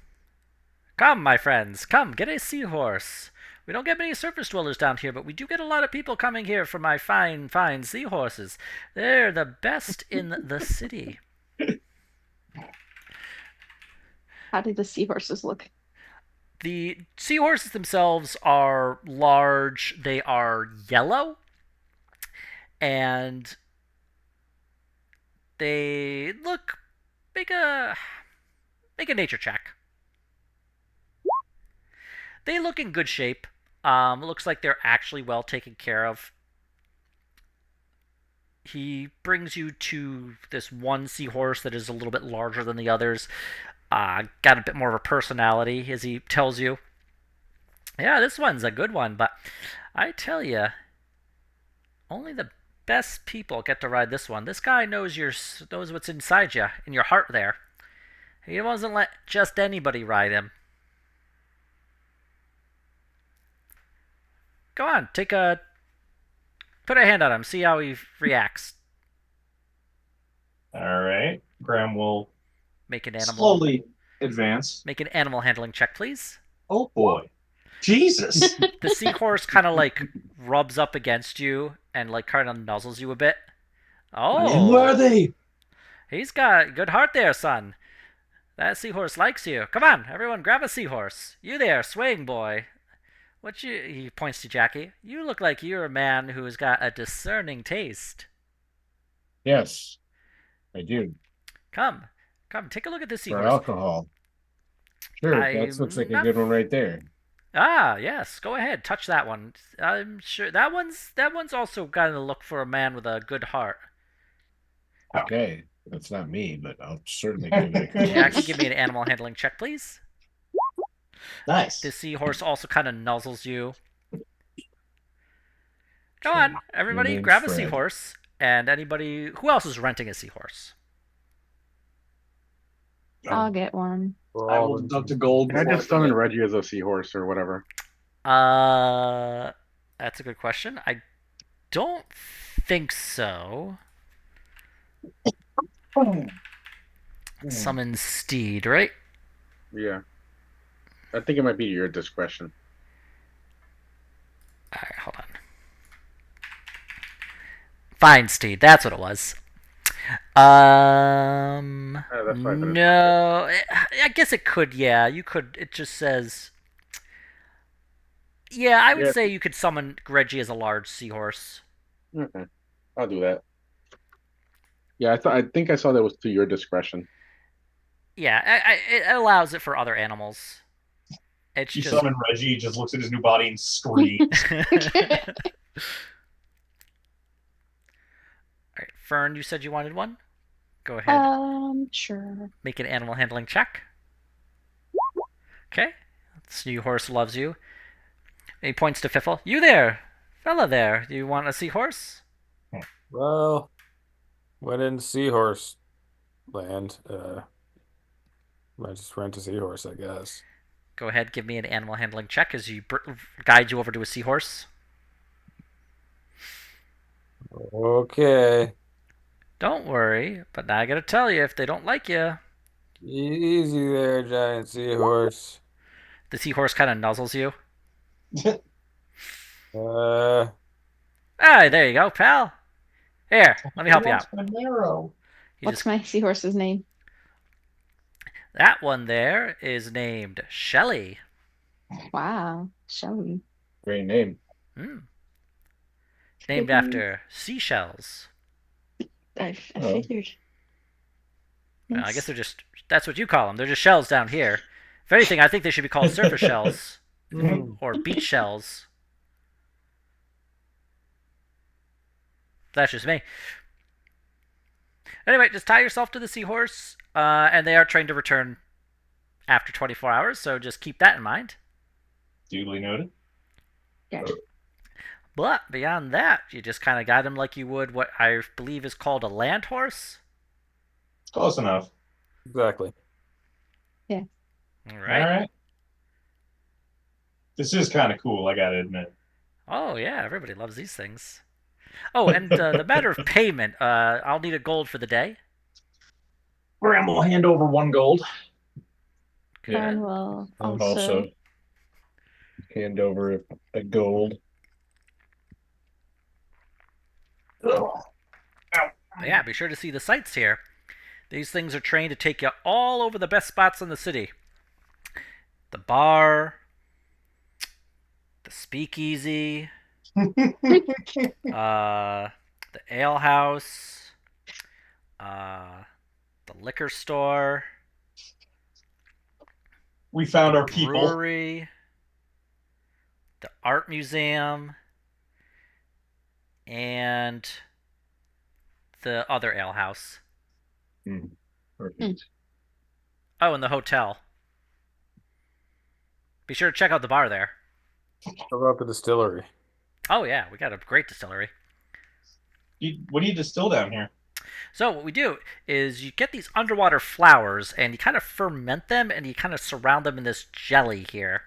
come, my friends, come get a seahorse. We don't get many surface dwellers down here, but we do get a lot of people coming here for my fine, fine seahorses. They're the best in the city. How do the seahorses look? The seahorses themselves are large. They are yellow, and they look. Make a nature check. They look in good shape. Looks like they're actually well taken care of. He brings you to this one seahorse that is a little bit larger than the others. Got a bit more of a personality, as he tells you. Yeah, this one's a good one, but I tell you, only the best people get to ride this one. This guy knows what's inside you, in your heart there. He doesn't let just anybody ride him. Go on, put a hand on him, see how he reacts. All right. Graham will Make an animal slowly advance. Make an animal handling check, please. Oh boy. Jesus. The seahorse kind of like rubs up against you and like kind of nuzzles you a bit. Oh, Where are they? he's got a good heart there, son. That seahorse likes you. Come on, everyone, grab a seahorse. You there, swaying boy. What you? He points to Jackie. You look like you're a man who's got a discerning taste. Yes, I do. Come, take a look at this For seahorse. alcohol. Sure, that looks like I'm a not. good one right there. Ah, yes. Go ahead, touch that one. I'm sure that one's also got to look for a man with a good heart. Okay, that's not me, but I'll certainly give it a Jackie, glance. give me an animal handling check, please. Nice. This seahorse also kind of nuzzles you. Go on, My everybody, name's grab a Fred. seahorse. And anybody who else is renting a seahorse? I'll get one. I will deduct a gold. Can I before just summon commit. Reggie as a seahorse or whatever? Uh, that's a good question. I don't think so. Summon steed, right? Yeah. I think it might be your discretion. All right, hold on. Fine steed, that's what it was. That's why I finished. No, I guess it could. Yeah, you could. It just says. Yeah, I would Yeah. say you could summon Reggie as a large seahorse. Okay. I'll do that. Yeah, I think I saw that was to your discretion. Yeah, it allows it for other animals. It's You just. summon Reggie, he just looks at his new body and screams. Alright, Fern, you said you wanted one? Go ahead. Sure. Make an animal handling check. Okay. This new horse loves you. And he points to Fiffle. You there, fella there. Do you want a seahorse? Well, went in seahorse land. Might just rent a seahorse, I guess. Go ahead, give me an animal handling check as you guide you over to a seahorse. Okay. Don't worry, but now I gotta tell you, if they don't like you, Easy there, giant seahorse. the seahorse kind of nuzzles you. Uh, Ah, there you go, pal. Here, let me help you out. Narrow. He What's just my seahorse's name? that one there is named Shelly. Wow, Shelly. Great name. Hmm. Named after seashells. I Oh. figured. Well, I guess they're just that's what you call them. They're just shells down here. If anything, I think they should be called surface shells or beach shells. That's just me. Anyway, just tie yourself to the seahorse, and they are trained to return after 24 hours, so just keep that in mind. Duly noted. Yeah. But beyond that, you just kind of guide them like you would what I believe is called a land horse. Close enough. exactly. All All right. right. This is kind of cool, I gotta admit. Oh, yeah, everybody loves these things. Oh, and the matter of payment, I'll need a gold for the day. Graham will hand over 1 gold. Fern will I'll also. also hand over a gold. Yeah, be sure to see the sights here. These things are trained to take you all over the best spots in the city. The bar, the speakeasy, the ale house, the liquor store, We found the our people. brewery, the art museum, and the other ale house. Perfect. Oh, and the hotel. Be sure to check out the bar there. How about the distillery? Oh, yeah, we got a great distillery. What do you distill down here? So what we do is you get these underwater flowers and you kind of ferment them and you kind of surround them in this jelly here.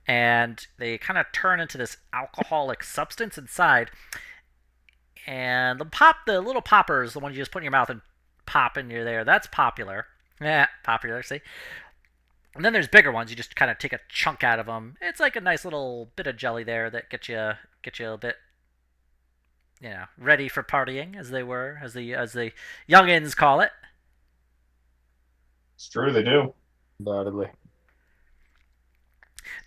And they kind of turn into this alcoholic substance inside. And the little poppers, the ones you just put in your mouth and pop in your there, that's popular. Yeah, popular, see? And then there's bigger ones. You just kind of take a chunk out of them. It's like a nice little bit of jelly there that gets you a bit, ready for partying, as the youngins call it. It's true, they do. Undoubtedly.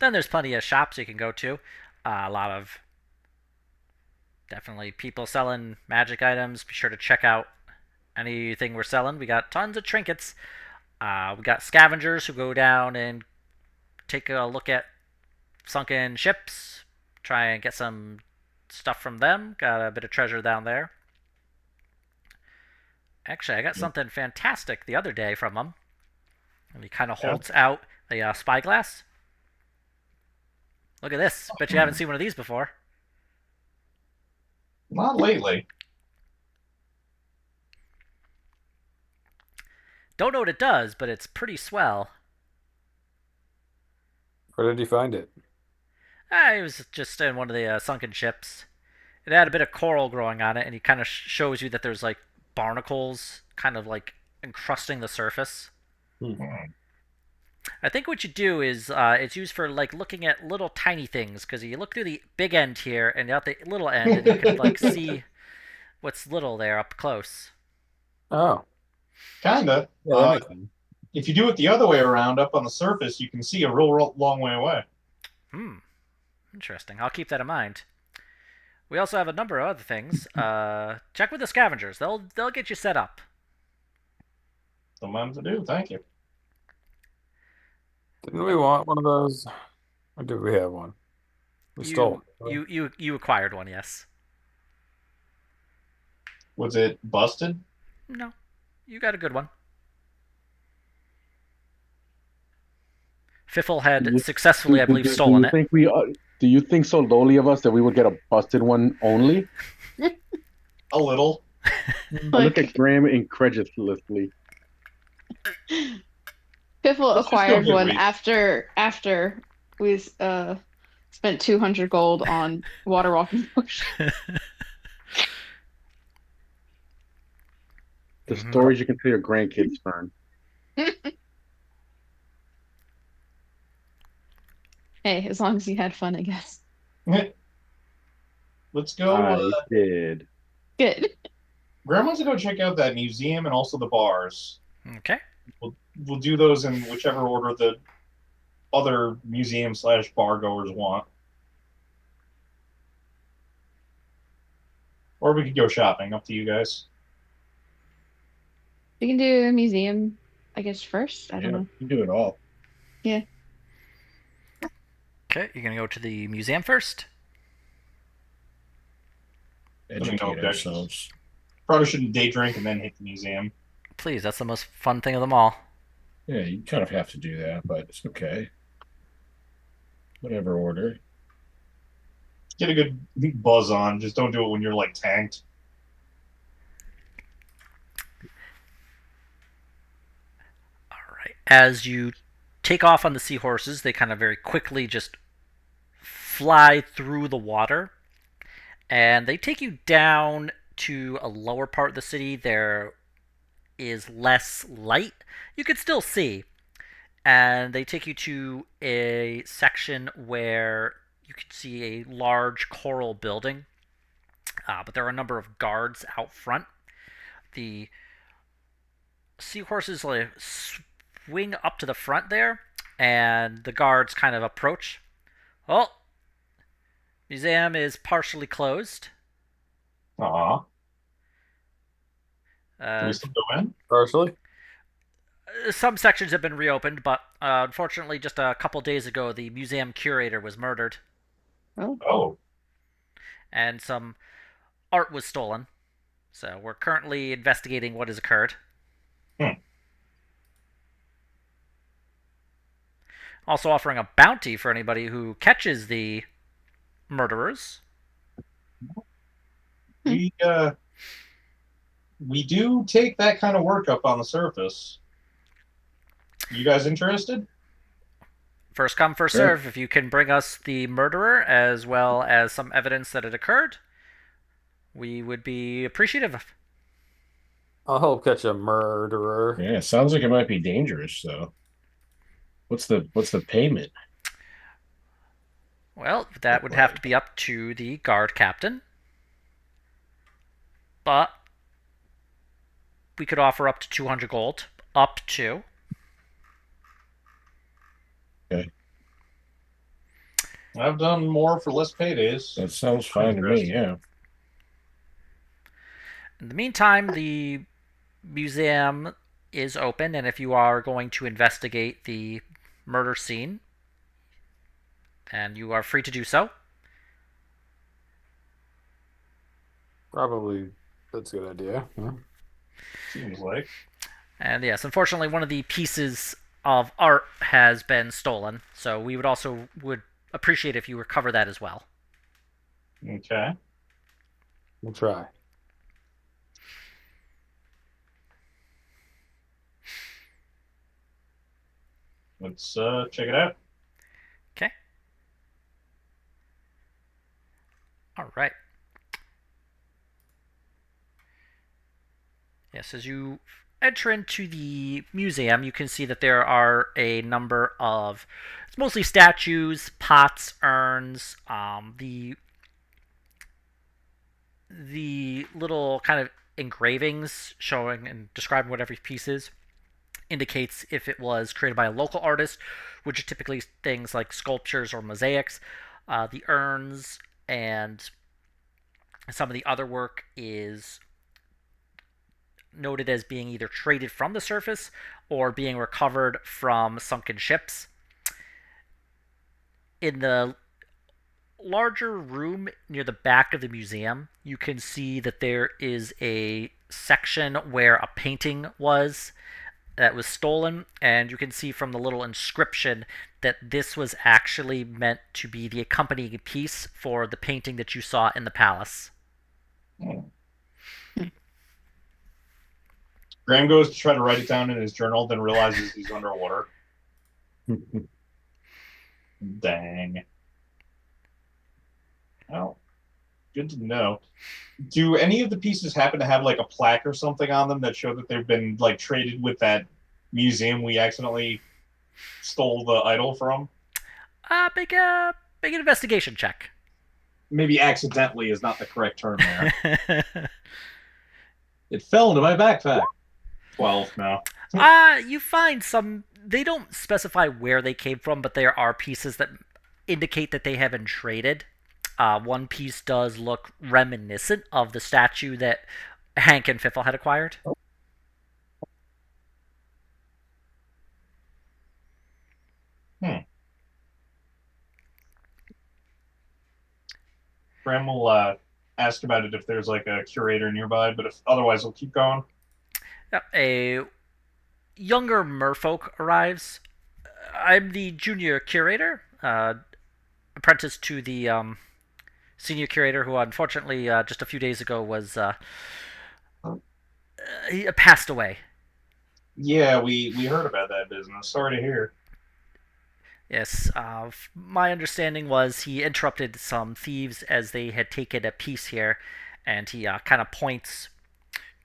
Then there's plenty of shops you can go to. A lot of definitely people selling magic items. Be sure to check out anything we're selling. We got tons of trinkets. We got scavengers who go down and take a look at sunken ships, try and get some stuff from them. Got a bit of treasure down there. Actually, I got something fantastic the other day from them. And he kind of holds out a spyglass. Look at this. Bet you haven't seen one of these before. Not lately. Don't know what it does, but it's pretty swell. Where did you find it? It was just in one of the sunken ships. It had a bit of coral growing on it, and he kind of shows you that there's like barnacles kind of like encrusting the surface. I think what you do is it's used for like looking at little tiny things because you look through the big end here and out the little end, and you can like see what's little there up close. Oh, Kinda. yeah, that makes sense. If you do it the other way around, up on the surface, you can see a real long way away. Interesting. I'll keep that in mind. We also have a number of other things. Check with the scavengers. They'll get you set up. Don't mind to do. Thank you. Didn't we want one of those? Or did we have one? We stole one. You acquired one, yes. Was it busted? No, you got a good one. Fiffle had successfully, I believe, stolen it. Do you think so lowly of us that we would get a busted one only? A little. I look at Graham incredulously. Piffle Let's just go acquired get one weed. after we spent 200 gold on water walking potion. The stories you can tell your grandkids, Fern. Hey, as long as you had fun, I guess. Let's go. I did. Good. Graham wants to go check out that museum and also the bars. Okay. We'll do those in whichever order the other museum/bar goers want. Or we could go shopping. Up to you guys. We can do a museum, I guess, first. I don't know. You can do it all. Yeah. Okay, you're gonna go to the museum first. Educate objections. ourselves. Probably shouldn't day drink and then hit the museum. Please, that's the most fun thing of them all. Yeah, you kind of have to do that, but it's okay. Whatever order. Get a good buzz on. Just don't do it when you're like tanked. All right. As you take off on the seahorses, they kind of very quickly just fly through the water, and they take you down to a lower part of the city. There is less light. You can still see. And they take you to a section where you can see a large coral building. But there are a number of guards out front. The seahorses like swing up to the front there, and the guards kind of approach. Oh, museum is partially closed. Aw. Can we still go in? Partially. Some sections have been reopened, but unfortunately, just a couple days ago, the museum curator was murdered, Oh. and some art was stolen. So we're currently investigating what has occurred. Also offering a bounty for anybody who catches the murderers. We do take that kind of work up on the surface. You guys interested? First come, first Sure. serve. If you can bring us the murderer as well as some evidence that it occurred, we would be appreciative. I'll help catch a murderer. Yeah, it sounds like it might be dangerous though. What's the payment? Well, that would have to be up to the guard captain. But we could offer up to 200 gold. Up to. Okay. I've done more for less paydays. That sounds fine to me. Yeah. In the meantime, the museum is open, and if you are going to investigate the murder scene, then you are free to do so. Probably that's a good idea. Huh? Seems like. And yes, unfortunately, one of the pieces of art has been stolen, so we would appreciate if you recover that as well. Okay. We'll try. Let's check it out. Okay. All right. Yes, as you enter into the museum, you can see that there are a number of, it's mostly statues, pots, urns, the little kind of engravings showing and describing what every piece is indicates if it was created by a local artist, which are typically things like sculptures or mosaics. The urns and some of the other work is noted as being either traded from the surface or being recovered from sunken ships. In the larger room near the back of the museum, you can see that there is a section where a painting was that was stolen, and you can see from the little inscription that this was actually meant to be the accompanying piece for the painting that you saw in the palace. Graham goes to try to write it down in his journal, then realizes he's underwater. Dang. Oh, good to know. Do any of the pieces happen to have like a plaque or something on them that show that they've been like traded with that museum we accidentally stole the idol from? Make an investigation check. Maybe accidentally is not the correct term there. It fell into my backpack. 12 now. You find some. They don't specify where they came from, but there are pieces that indicate that they have been traded. One piece does look reminiscent of the statue that Hank and Fiffle had acquired. Graham will ask about it if there's like a curator nearby, but if otherwise, we'll keep going. A younger merfolk arrives. I'm the junior curator, apprentice to the senior curator, who unfortunately just a few days ago was he passed away. Yeah, we heard about that business. Sorry to hear. Yes, my understanding was he interrupted some thieves as they had taken a piece here, and he kind of points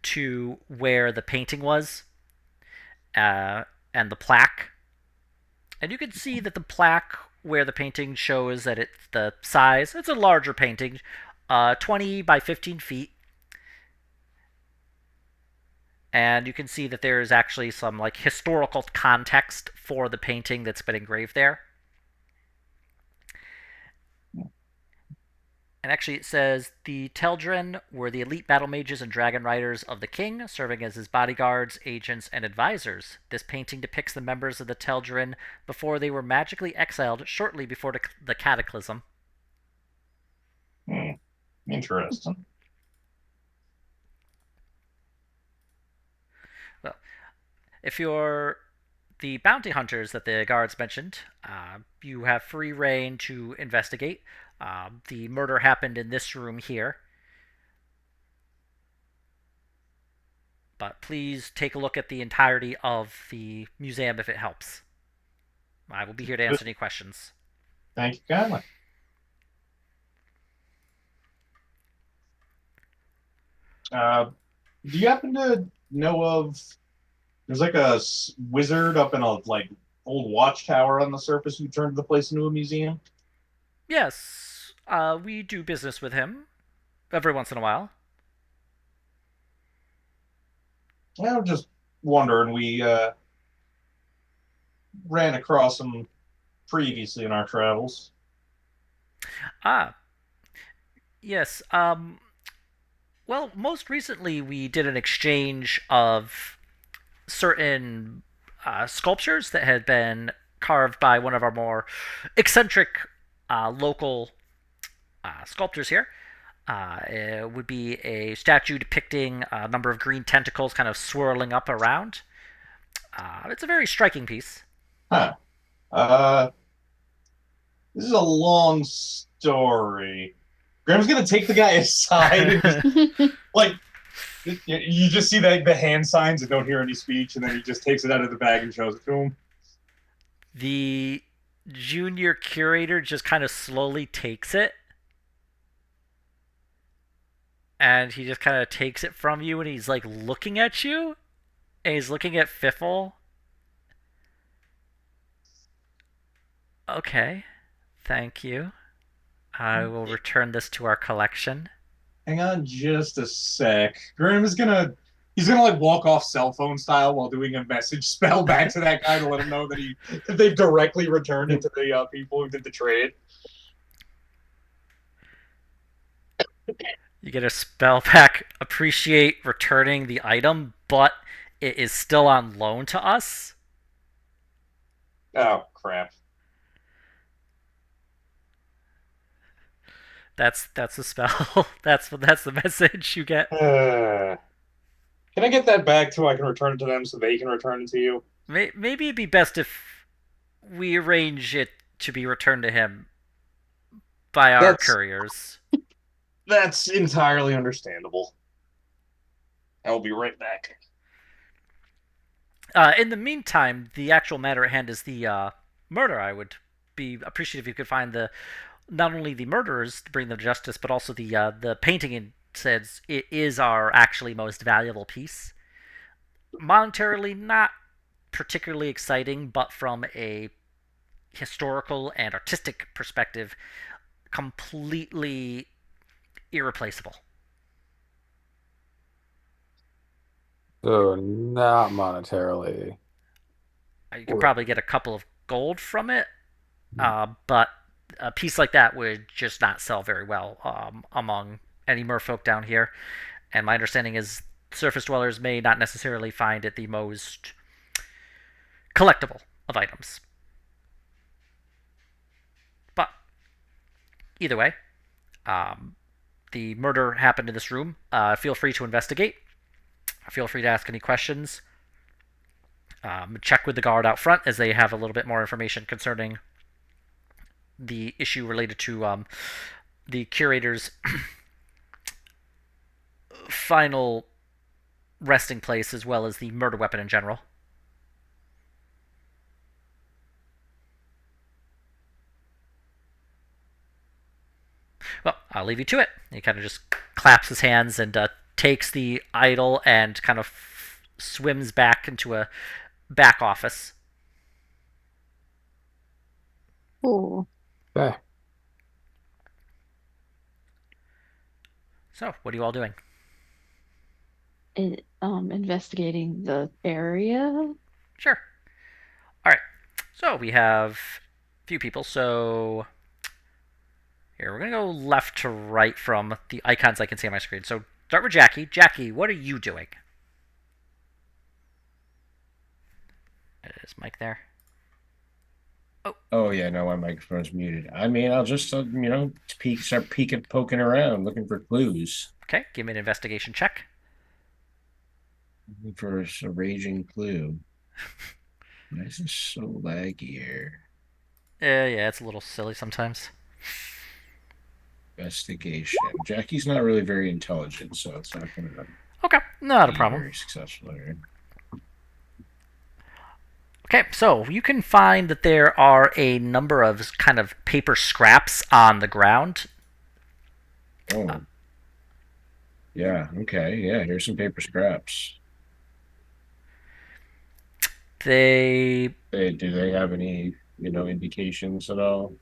to where the painting was and the plaque. And you can see that the plaque where the painting shows that it's the size, it's a larger painting, 20 by 15 feet. And you can see that there is actually some like historical context for the painting that's been engraved there. And actually, it says the Teldrin were the elite battle mages and dragon riders of the king, serving as his bodyguards, agents, and advisors. This painting depicts the members of the Teldrin before they were magically exiled shortly before the Cataclysm. Interesting. Well, if you're the bounty hunters that the guards mentioned, you have free reign to investigate. The murder happened in this room here. But please take a look at the entirety of the museum if it helps. I will be here to answer any questions. Thank you kindly. Do you happen to know of? There's like a wizard up in a like old watchtower on the surface who turned the place into a museum. Yes, we do business with him every once in a while. Yeah, I'm just wondering. We ran across him previously in our travels. Ah, yes. Well, most recently we did an exchange of certain sculptures that had been carved by one of our more eccentric local sculptors here. It would be a statue depicting a number of green tentacles kind of swirling up around. It's a very striking piece. Huh. Uh, this is a long story. Graham's gonna take the guy aside and just like you just see the hand signs and don't hear any speech, and then he just takes it out of the bag and shows it to him. The junior curator just kind of slowly takes it. And he just kind of takes it from you and he's like looking at you. And he's looking at Fiffle. Okay. Thank you. I will return this to our collection. Hang on just a sec. Graham is gonna he's gonna like walk off cell phone style while doing a message spell back to that guy to let him know that they've directly returned it to the people who did the trade. You get a spell back. Appreciate returning the item, but it is still on loan to us. Oh crap. That's the spell. that's the message you get. Can I get that back too? I can return it to them so they can return it to you. Maybe it'd be best if we arrange it to be returned to him by our couriers. That's entirely understandable. I will be right back. In the meantime, the actual matter at hand is the murder. I would be appreciative if you could find not only the murderers to bring them to justice, but also the painting. It says it is our actually most valuable piece. Monetarily, not particularly exciting, but from a historical and artistic perspective, completely irreplaceable. So not monetarily. You could probably get a couple of gold from it, but a piece like that would just not sell very well among any merfolk down here. And my understanding is surface dwellers may not necessarily find it the most collectible of items. But either way, the murder happened in this room. Feel free to investigate. Feel free to ask any questions. Check with the guard out front as they have a little bit more information concerning the issue related to the curator's final resting place as well as the murder weapon in general. Well, I'll leave you to it. He kind of just claps his hands and takes the idol and kind of swims back into a back office. Cool. Okay. So, what are you all doing? Investigating the area. Sure. All right. So we have a few people. So here we're gonna go left to right from the icons I can see on my screen. So start with Jackie. Jackie, what are you doing? Is Mike there? Oh yeah, no, my microphone's muted. I mean, I'll just start peeking, poking around, looking for clues. Okay, give me an investigation check. Looking for a raging clue. This is so laggy here. Yeah, it's a little silly sometimes. Investigation. Jackie's not really very intelligent, so it's not going to Okay, not a be problem. very successful here. Okay, so you can find that there are a number of kind of paper scraps on the ground. Oh. Yeah, okay. Yeah, here's some paper scraps. Do they have any, indications at all?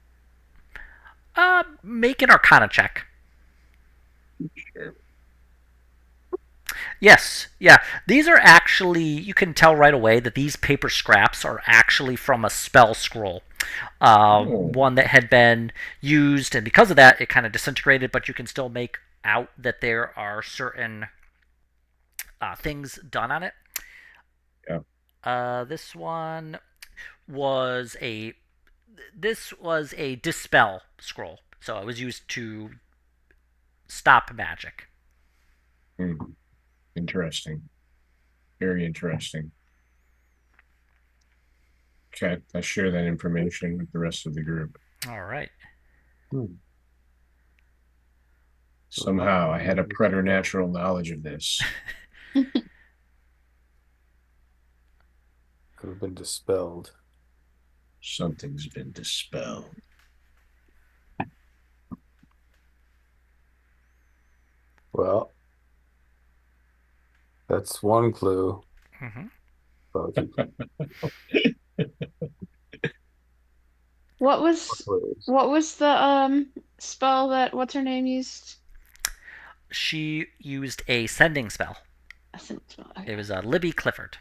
Make an Arcana check. Sure. Yes, yeah. These are actually, you can tell right away that these paper scraps are actually from a spell scroll. One that had been used, and because of that, it kind of disintegrated. But you can still make out that there are certain things done on it. Yeah. This one was a dispel scroll, so it was used to stop magic. Interesting. Very interesting. Okay, I'll share that information with the rest of the group. All right. Somehow I had a preternatural knowledge of this. Could have been dispelled. Something's been dispelled. Well, that's one clue. Mm-hmm. What was the spell that what's her name used? She used a sending spell. A sending spell. Okay. It was Libby Clifford.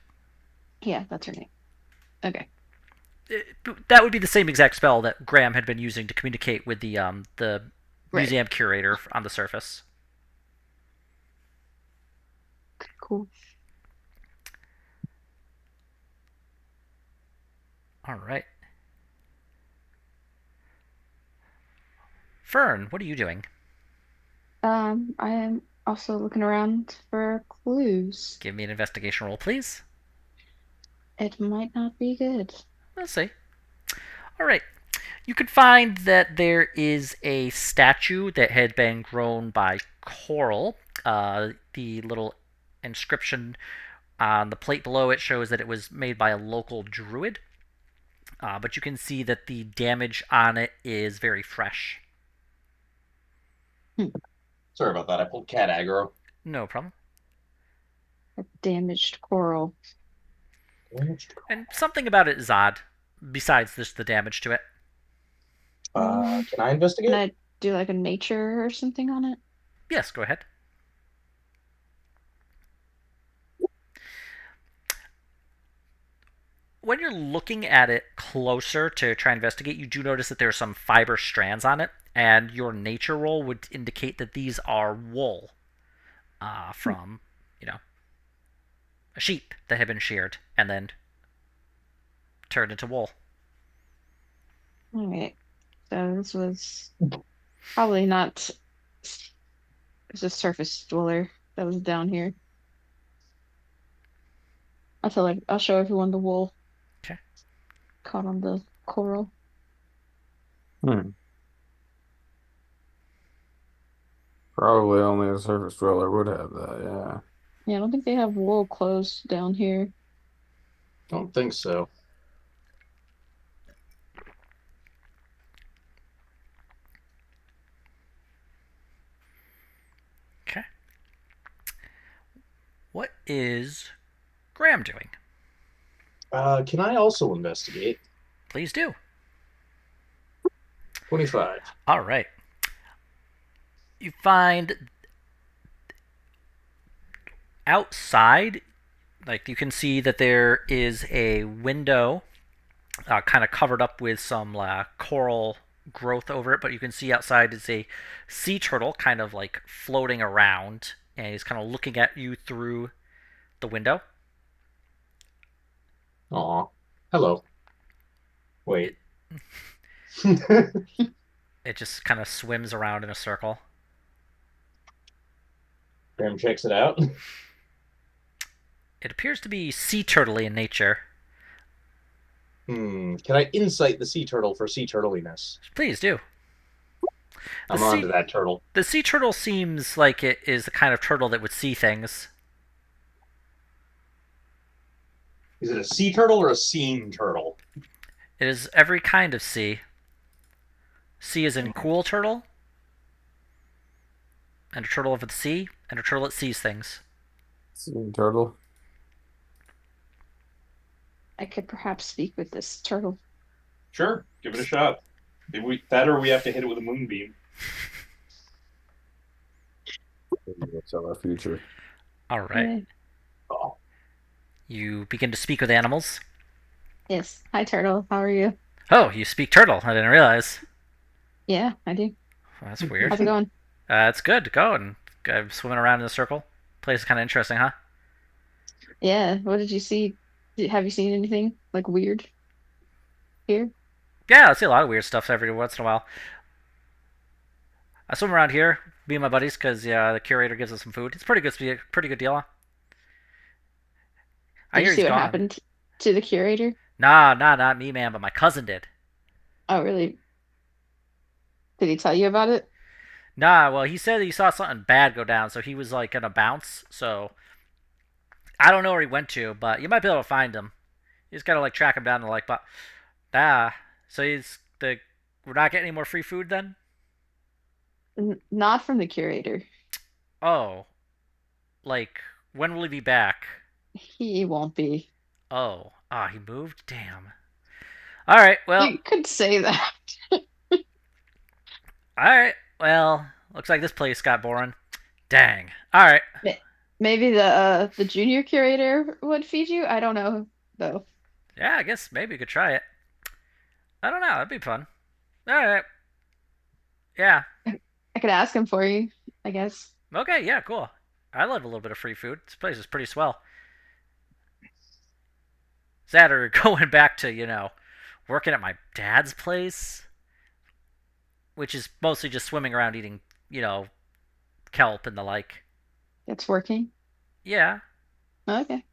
Yeah, that's her name. Okay. That would be the same exact spell that Graham had been using to communicate with the Right. museum curator on the surface. Cool. All right. Fern, what are you doing? I am also looking around for clues. Give me an investigation roll, please. It might not be good. Let's see. All right. You could find that there is a statue that had been grown by coral. The little inscription on the plate below it shows that it was made by a local druid. But you can see that the damage on it is very fresh. Sorry about that. I pulled cat aggro. No problem. A damaged coral. And something about it is odd, besides just the damage to it. Can I investigate? Can I do like a nature or something on it? Yes, go ahead. When you're looking at it closer to try and investigate, you do notice that there are some fiber strands on it, and your nature roll would indicate that these are wool from, a sheep that had been sheared and then turned into wool. All right. So this was probably not. It's a surface dweller that was down here. I'll show everyone the wool. Okay. Caught on the coral. Probably only a surface dweller would have that, yeah. Yeah, I don't think they have wool clothes down here. Don't think so. Okay. What is Graham doing? Can I also investigate? Please do. 25. All right. You find outside, like you can see that there is a window kind of covered up with some coral growth over it, but you can see outside is a sea turtle kind of like floating around, and he's kind of looking at you through the window. Aw. Hello. Wait. It just kind of swims around in a circle. Graham checks it out. It appears to be sea turtle-y in nature. Can I insight the sea turtle for sea turtliness? Please do. I'm on to that turtle. The sea turtle seems like it is the kind of turtle that would see things. Is it a sea turtle or a seen turtle? It is every kind of sea. Sea is in cool turtle, and a turtle of the sea, and a turtle that sees things. Sea turtle. I could perhaps speak with this turtle. Sure, give it a shot. That or we have to hit it with a moonbeam. That's our future. All right. Oh. You begin to speak with animals. Yes. Hi, turtle. How are you? Oh, you speak turtle. I didn't realize. Yeah, I do. Well, that's weird. How's it going? It's good. Go and swimming around in a circle. Place is kind of interesting, huh? Yeah, what did you see? Have you seen anything like weird here? Yeah, I see a lot of weird stuff every once in a while. I swim around here, me and my buddies, because yeah, the curator gives us some food. It's pretty good deal. Huh? I Did you hear see he's what gone. happened to the curator? Nah, not me, man, but my cousin did. Oh, really? Did he tell you about it? Nah, well, he said he saw something bad go down, so he was like gonna bounce. So I don't know where he went to, but you might be able to find him. You just gotta like track him down and like, but so he's the. We're not getting any more free food then. Not from the curator. Oh, like when will he be back? He won't be. Oh, he moved. Damn. All right, well, You could say that. all right, well, looks like this place got boring. Dang. All right. Maybe the junior curator would feed you. I don't know though. Yeah, I guess maybe we could try it. I don't know. That'd be fun. All right. Yeah. I could ask him for you, I guess. Okay. Yeah. Cool. I love a little bit of free food. This place is pretty swell. That or going back to working at my dad's place, which is mostly just swimming around eating kelp and the like. It's working. Yeah. Okay.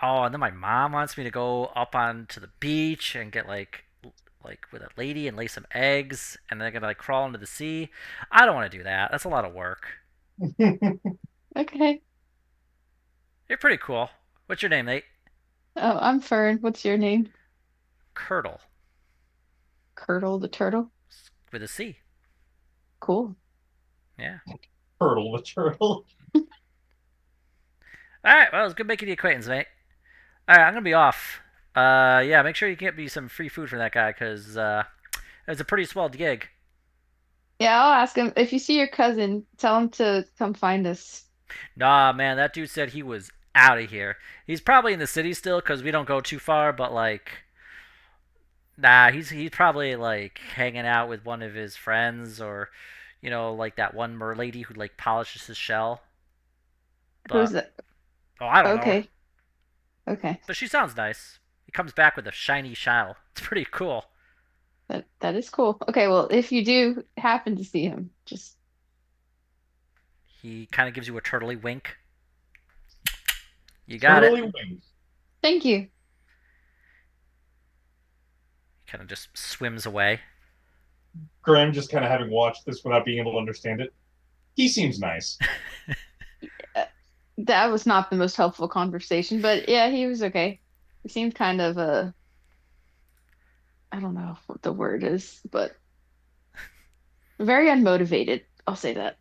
Oh, and then my mom wants me to go up onto the beach and get like with a lady and lay some eggs, and they're gonna like crawl into the sea. I don't want to do that. That's a lot of work. Okay. You're pretty cool. What's your name, Nate? Oh, I'm Fern. What's your name? Curdle Curdle the turtle. with a C. Cool. Yeah. Turtle the turtle. All right. Well, it's good making the acquaintance, mate. All right, I'm gonna be off. Yeah. Make sure you get me some free food from that guy, cause it was a pretty swell gig. Yeah, I'll ask him. If you see your cousin, tell him to come find us. Nah, man, that dude said he was out of here. He's probably in the city still, cause we don't go too far. But like, nah, he's probably like hanging out with one of his friends, or like that one merlady who like polishes his shell. Who's But that? I don't know. Okay. Okay. But she sounds nice. He comes back with a shiny shell. It's pretty cool. That is cool. Okay, well, if you do happen to see him, just He kind of gives you a turtly wink. You got it. Turtly wings. thank you. He kind of just swims away. Graham just kind of having watched this without being able to understand it. He seems nice. That was not the most helpful conversation, but yeah, he was okay. He seemed kind of I don't know what the word is, but very unmotivated. I'll say that.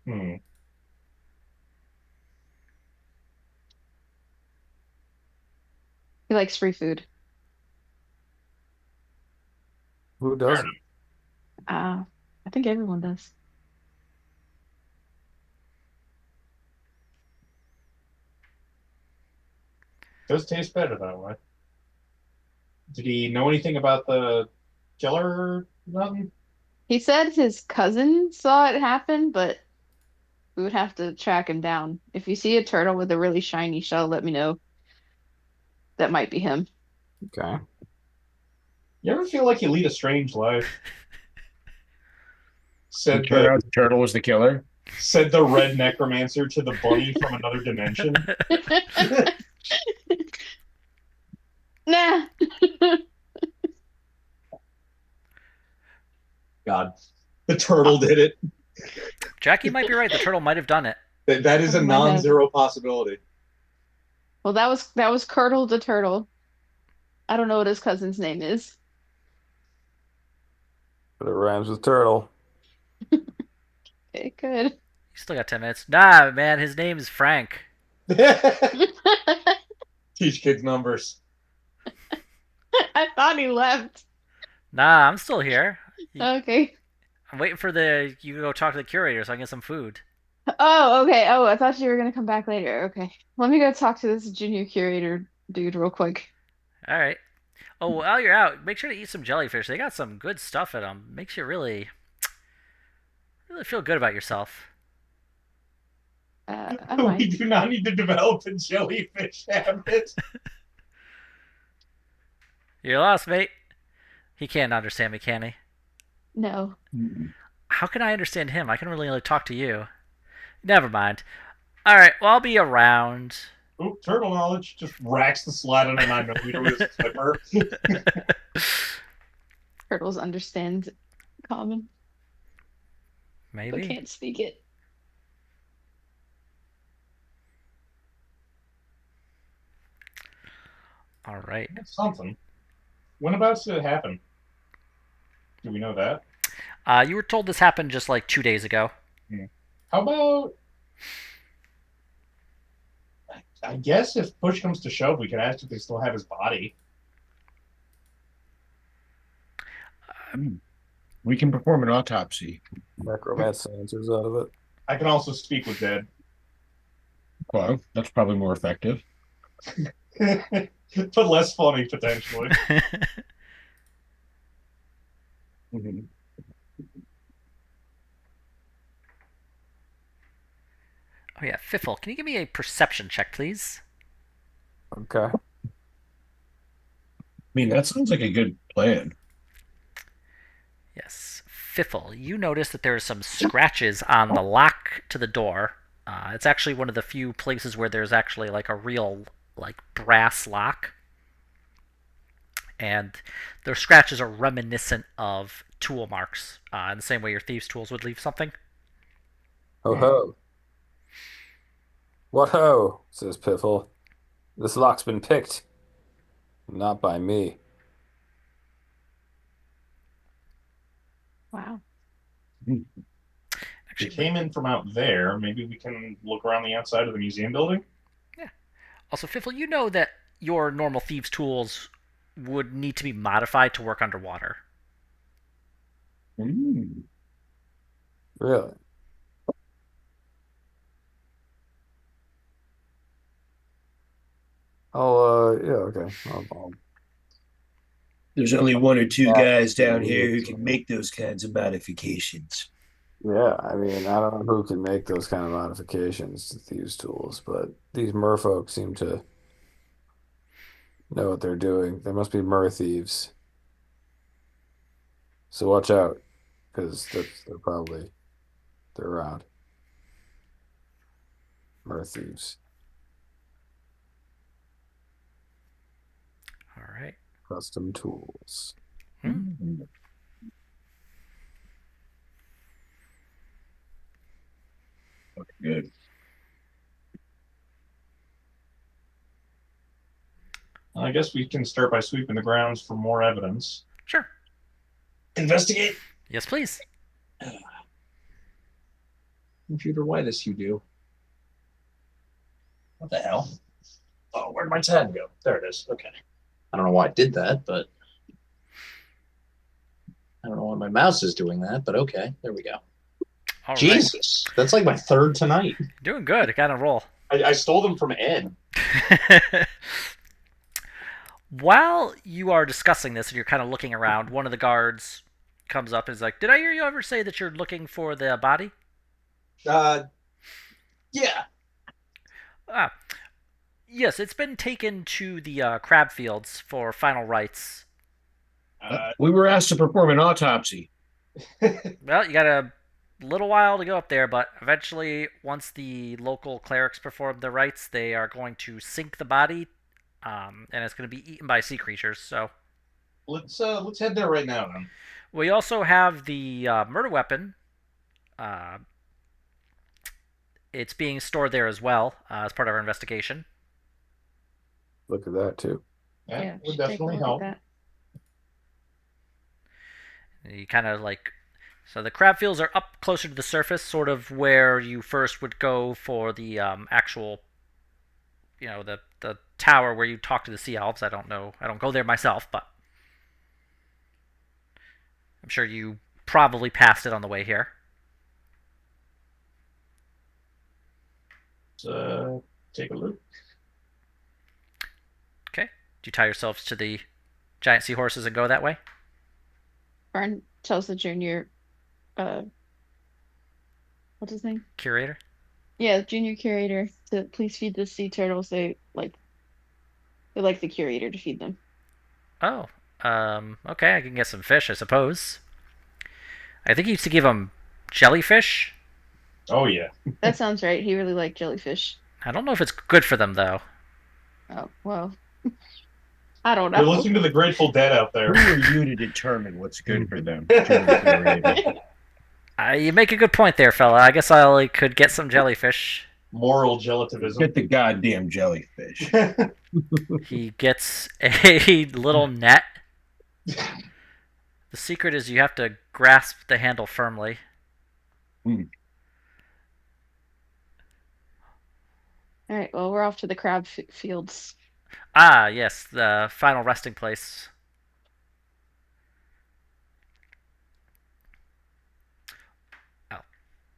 Hmm. He likes free food. Who Fair doesn't? enough. I think everyone does. Does taste better that way. Did he know anything about the killer or nothing? He said his cousin saw it happen, but we would have to track him down. If you see a turtle with a really shiny shell, let me know. That might be him. Okay. You ever feel like you lead a strange life? It turned out the turtle was the killer. Said the red necromancer to the bunny from another dimension. Nah. God, the turtle did it. Jackie might be right. The turtle might have done it. That is a Might have. non-zero possibility. Well, that was Curdle the turtle. I don't know what his cousin's name is. But it rhymes with turtle. It could. You still got 10 minutes. Nah, man, his name is Frank. Teach kids numbers. I thought he left. Nah, I'm still here. Okay. I'm waiting for you to go talk to the curator so I can get some food. Oh, okay. Oh, I thought you were gonna come back later. Okay. Let me go talk to this junior curator dude real quick. All right. Oh, while you're out, make sure to eat some jellyfish. They got some good stuff in them. Makes you really feel good about yourself. I We might. do not need to develop a jellyfish habit. You're lost, mate. He can't understand me, can he? No. How can I understand him? I can really only talk to you. Never mind. All right. Well, I'll be around. Oop, turtle knowledge just racks the slide on a 9mm with his flipper. Turtles understand common, but Maybe. can't speak it. All right. That's something. When about did it happen? Do we know that? You were told this happened just like 2 days ago. How about? I guess if push comes to shove, we could ask if they still have his body. We can perform an autopsy. Necromancer answers out of it. I can also speak with dead. Well, that's probably more effective. But less funny, potentially. Mm-hmm. Oh yeah, Fiffle, can you give me a perception check, please? Okay. I mean, that sounds like a good plan. Yes. Fiffle, you notice that there are some scratches on the lock to the door. It's actually one of the few places where there's actually like a real like brass lock. And their scratches are reminiscent of tool marks, in the same way your thieves' tools would leave something. Ho ho. What ho, says Piffle. This lock's been picked. Not by me. Wow. They Actually, came in from out there. Maybe we can look around the outside of the museum building. yeah. Also, Fiffle, you know that your normal thieves' tools would need to be modified to work underwater. Really? Yeah, okay. There's only one or two Yeah, guys down maybe here who it's, can make those kinds of modifications. yeah, I mean, I don't know who can make those kind of modifications to thieves' tools, but these merfolk seem to know what they're doing. They must be mer thieves. So watch out, because they're around. Mer thieves. All right. Custom tools. Good. I guess we can start by sweeping the grounds for more evidence. Sure. Investigate. Yes, please. Computer, why this you do? What the hell? Oh, where'd my tab go? There it is. Okay. I don't know why I did that, but I don't know why my mouse is doing that, but okay. There we go. All right. Jesus. That's like my third tonight. Doing good. Got to roll. I stole them from Ed. While you are discussing this and you're kind of looking around, one of the guards comes up and is like, "Did I hear you ever say that you're looking for the body?" Yeah. Ah, yes, it's been taken to the crab fields for final rites. We were asked to perform an autopsy. Well, you got a little while to go up there, but eventually, once the local clerics perform the rites, they are going to sink the body, and it's going to be eaten by sea creatures. So let's head there right now then. we also have the murder weapon. It's being stored there as well, as part of our investigation. Look at that, too. Yeah, would should take a definitely look at help. that. You kind of like. So the crab fields are up closer to the surface, sort of where you first would go for the actual, the tower where you talk to the sea elves. I don't know. I don't go there myself, but I'm sure you probably passed it on the way here. Take a look. Okay. Do you tie yourselves to the giant seahorses and go that way? Fern tells the junior, uh, what's his name? Curator? Yeah, junior curator to please feed the sea turtles. They like the curator to feed them. Oh, okay, I can get some fish, I suppose. I think he used to give them jellyfish. Oh yeah. That sounds right. He really liked jellyfish. I don't know if it's good for them, though. Oh, well, I don't You're know. listening to the Grateful Dead out Who there. are you to determine what's good for them? Junior curator? You make a good point there, fella. I guess I could get some jellyfish. Moral gelativism. Get the goddamn jellyfish. He gets a little net. The secret is you have to grasp the handle firmly. All right, well, we're off to the crab fields. Ah, yes, the final resting place. Oh,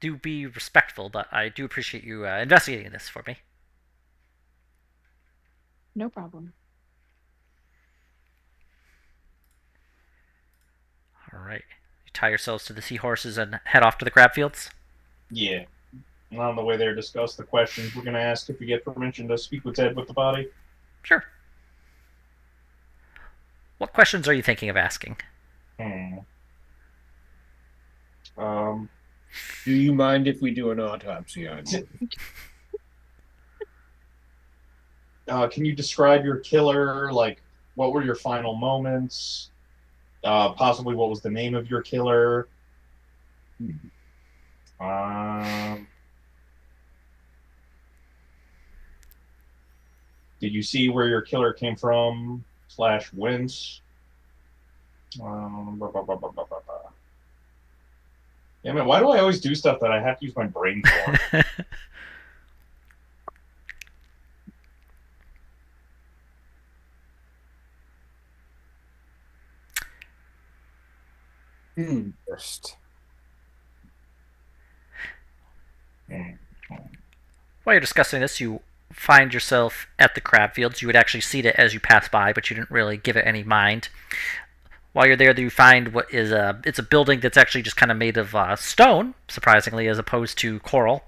do be respectful, but I do appreciate you investigating this for me. No problem. All right. You tie yourselves to the seahorses and head off to the crab fields? Yeah. And on the way there, discuss the questions we're going to ask if we get permission to speak with Ted with the body. Sure. What questions are you thinking of asking? Do you mind if we do an autopsy on you? Can you describe your killer? Like, what were your final moments? Possibly, what was the name of your killer? Did you see where your killer came from? / whence? Yeah, man, why do I always do stuff that I have to use my brain for? First. While you're discussing this, you find yourself at the crab fields. You would actually see it as you pass by, but you didn't really give it any mind. While you're there, you find what is it's a building that's actually just kind of made of stone, surprisingly, as opposed to coral.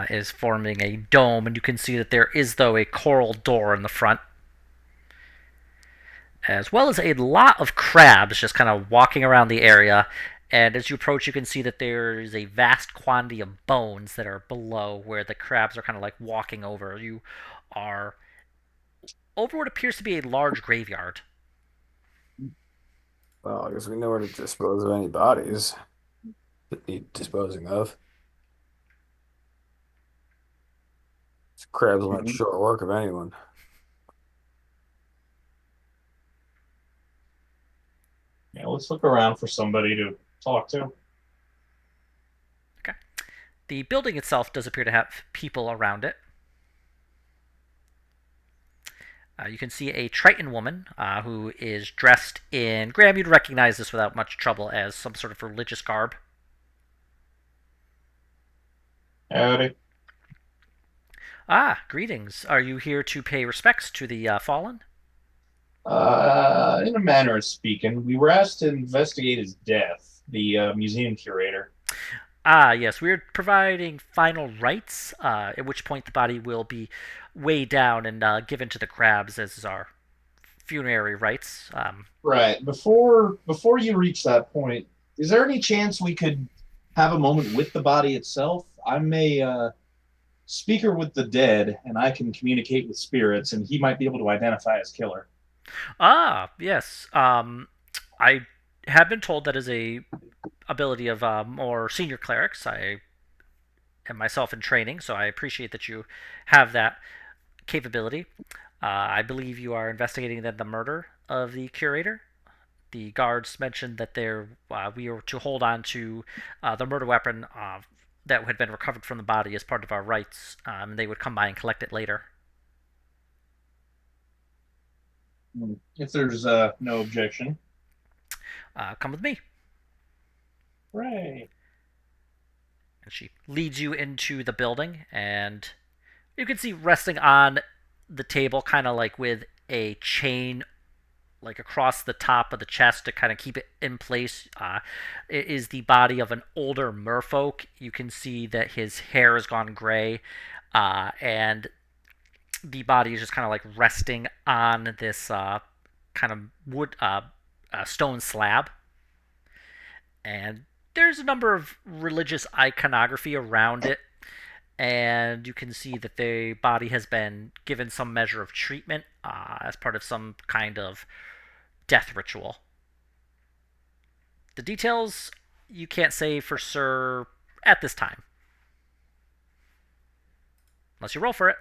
Is forming a dome, and you can see that there is, though, a coral door in the front, as well as a lot of crabs just kind of walking around the area. And as you approach, you can see that there is a vast quantity of bones that are below where the crabs are kind of like walking over. You are over what appears to be a large graveyard. Well, I guess we know where to dispose of any bodies that need disposing of. Crabs will make short work of anyone. Yeah, let's look around for somebody to talk to. Okay. The building itself does appear to have people around it. You can see a Triton woman who is dressed in, Graham, you'd recognize this without much trouble as some sort of religious garb. Howdy. Ah, greetings. Are you here to pay respects to the fallen? In a manner of speaking, we were asked to investigate his death, the museum curator. Ah, yes, we're providing final rites, at which point the body will be weighed down and given to the crabs as is our funerary rites. Right. Before you reach that point, is there any chance we could have a moment with the body itself? I'm a speaker with the dead, and I can communicate with spirits, and he might be able to identify his killer. Ah, yes. I have been told that is a ability of more senior clerics. I am myself in training, so I appreciate that you have that capability. I believe you are investigating then the murder of the curator. The guards mentioned that we are to hold on to the murder weapon that had been recovered from the body as part of our rites, and they would come by and collect it later. If there's no objection. Come with me. Right. And she leads you into the building, and you can see resting on the table, kind of like with a chain like across the top of the chest to kind of keep it in place. It is the body of an older merfolk. You can see that his hair has gone gray, and the body is just kind of like resting on this kind of wood stone slab. And there's a number of religious iconography around it, and you can see that the body has been given some measure of treatment as part of some kind of death ritual. The details you can't say for sure at this time, unless you roll for it.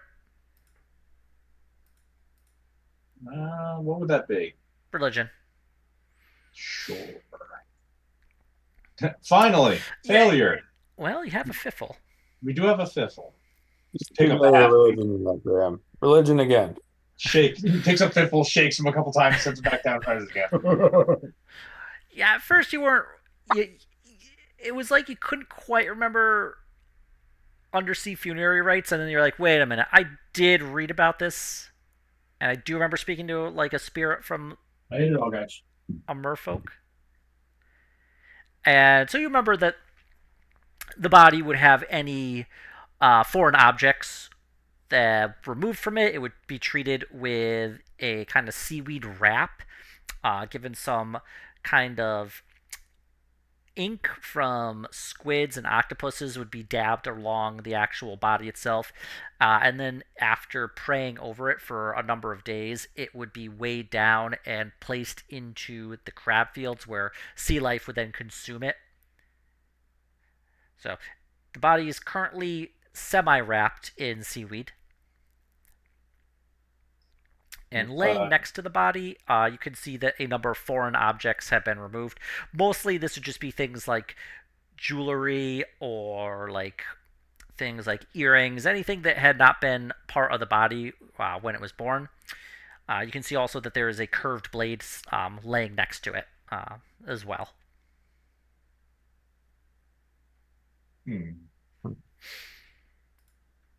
What would that be? Religion. Sure. Finally, failure. Well, you have a fiffle. We do have a fiffle. Pick Pick up up half. religion, Graham. Religion again. Shake. He picks up fiffle, shakes him a couple times, sets it back down, tries it again. Yeah, at first you weren't. It was like you couldn't quite remember undersea funerary rites, and then you're like, wait a minute, I did read about this, and I do remember speaking to like a spirit from I hate it all, guys. a merfolk. And so you remember that the body would have any foreign objects that removed from it. It would be treated with a kind of seaweed wrap, given some kind of ink from squids and octopuses would be dabbed along the actual body itself. And then after praying over it for a number of days, it would be weighed down and placed into the crab fields where sea life would then consume it. So the body is currently semi-wrapped in seaweed. And laying next to the body, you can see that a number of foreign objects have been removed. Mostly this would just be things like jewelry or like things like earrings, anything that had not been part of the body when it was born. You can see also that there is a curved blade laying next to it as well.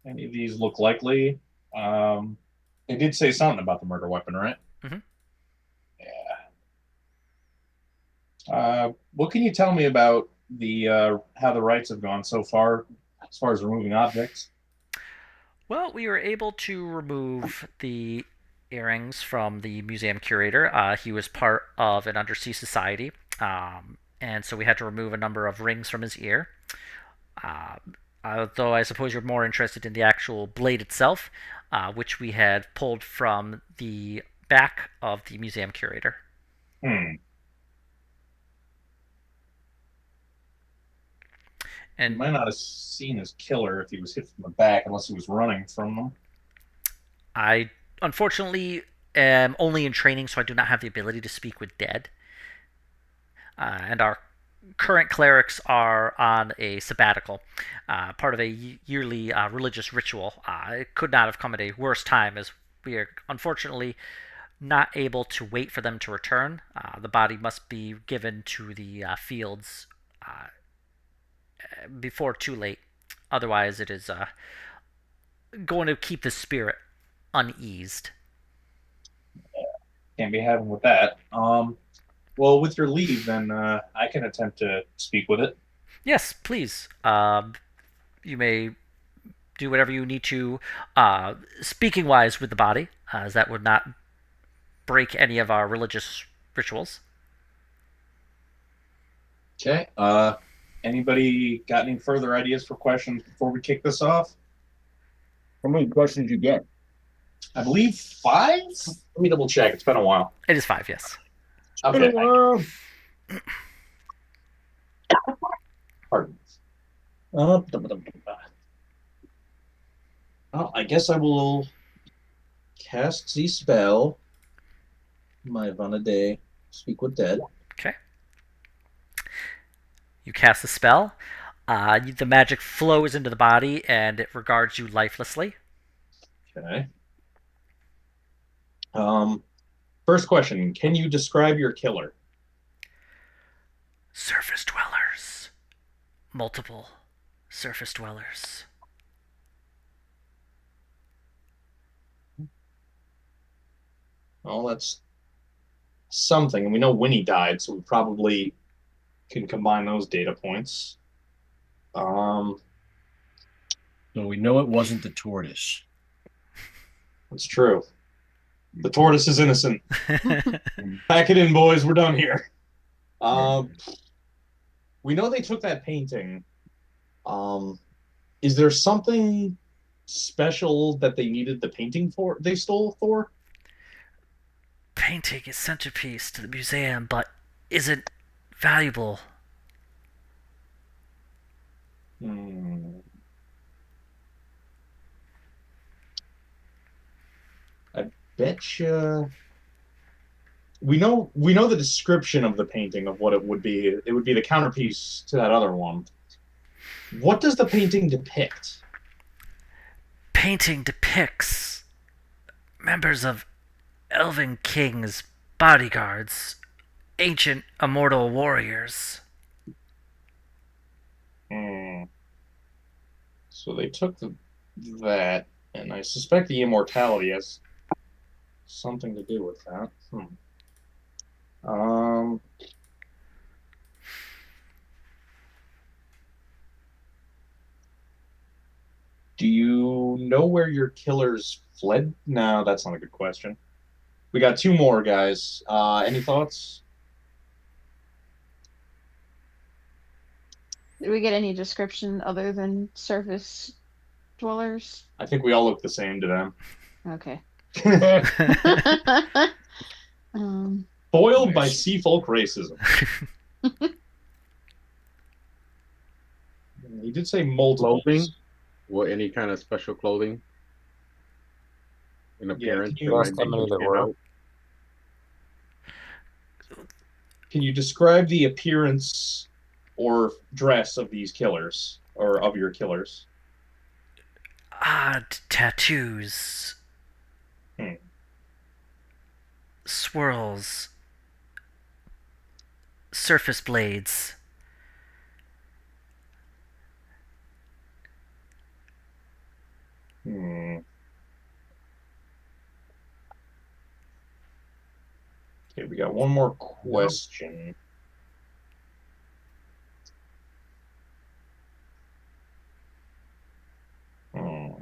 Any of these look likely? They did say something about the murder weapon, right? Mm-hmm. Yeah. What can you tell me about the how the rites have gone so far, as far as removing objects? Well, we were able to remove the earrings from the museum curator. He was part of an undersea society, and so we had to remove a number of rings from his ear. Though I suppose you're more interested in the actual blade itself, which we had pulled from the back of the museum curator. And you might not have seen his killer if he was hit from the back, unless he was running from them. I unfortunately am only in training, so I do not have the ability to speak with dead. And our current clerics are on a sabbatical, part of a yearly religious ritual. It could not have come at a worse time, as we are unfortunately not able to wait for them to return. The body must be given to the fields before too late. Otherwise, it is going to keep the spirit uneased. Can't be having with that. Well, with your leave, then I can attempt to speak with it. Yes, please. You may do whatever you need to, speaking wise, with the body, as that would not break any of our religious rituals. Okay. Anybody got any further ideas for questions before we kick this off? How many questions you get? I believe 5? Let me double check. It's been a while. It is 5, yes. Okay. Pardon. Well, I guess I will cast the spell. My Vanade, speak with dead. Okay. You cast the spell. The magic flows into the body, and it regards you lifelessly. Okay. First question: can you describe your killer? Surface dwellers. Multiple surface dwellers. Well, that's something. And we know Winnie died, so we probably can combine those data points. Um, So we know it wasn't the tortoise. that's true. The tortoise is innocent. Pack it in, boys. We're done here. Um, we know they took that painting. Um, is there something special that they needed the painting for? They stole for? Painting is centerpiece to the museum, but isn't valuable. Hmm. I bet you. We know the description of the painting of what it would be. It would be the counterpiece to that other one. What does the painting depict? Painting depicts members of Elven King's bodyguards, ancient immortal warriors. Hmm. So they took that, and I suspect the immortality has something to do with that. Um, do you know where your killers fled? No, that's not a good question. We got two more guys. Any thoughts? Did we get any description other than surface dwellers? I think we all look the same to them. Okay. Nice. Foiled by sea folk racism. He did say multiple. Clothing? What, any kind of special clothing in Yeah, appearance can that you Asked how might many there stand were. out? can you describe the appearance or dress of these killers or of your killers? Odd tattoos, Hmm. swirls, surface blades. Hmm. Okay, we got one more question. Hmm.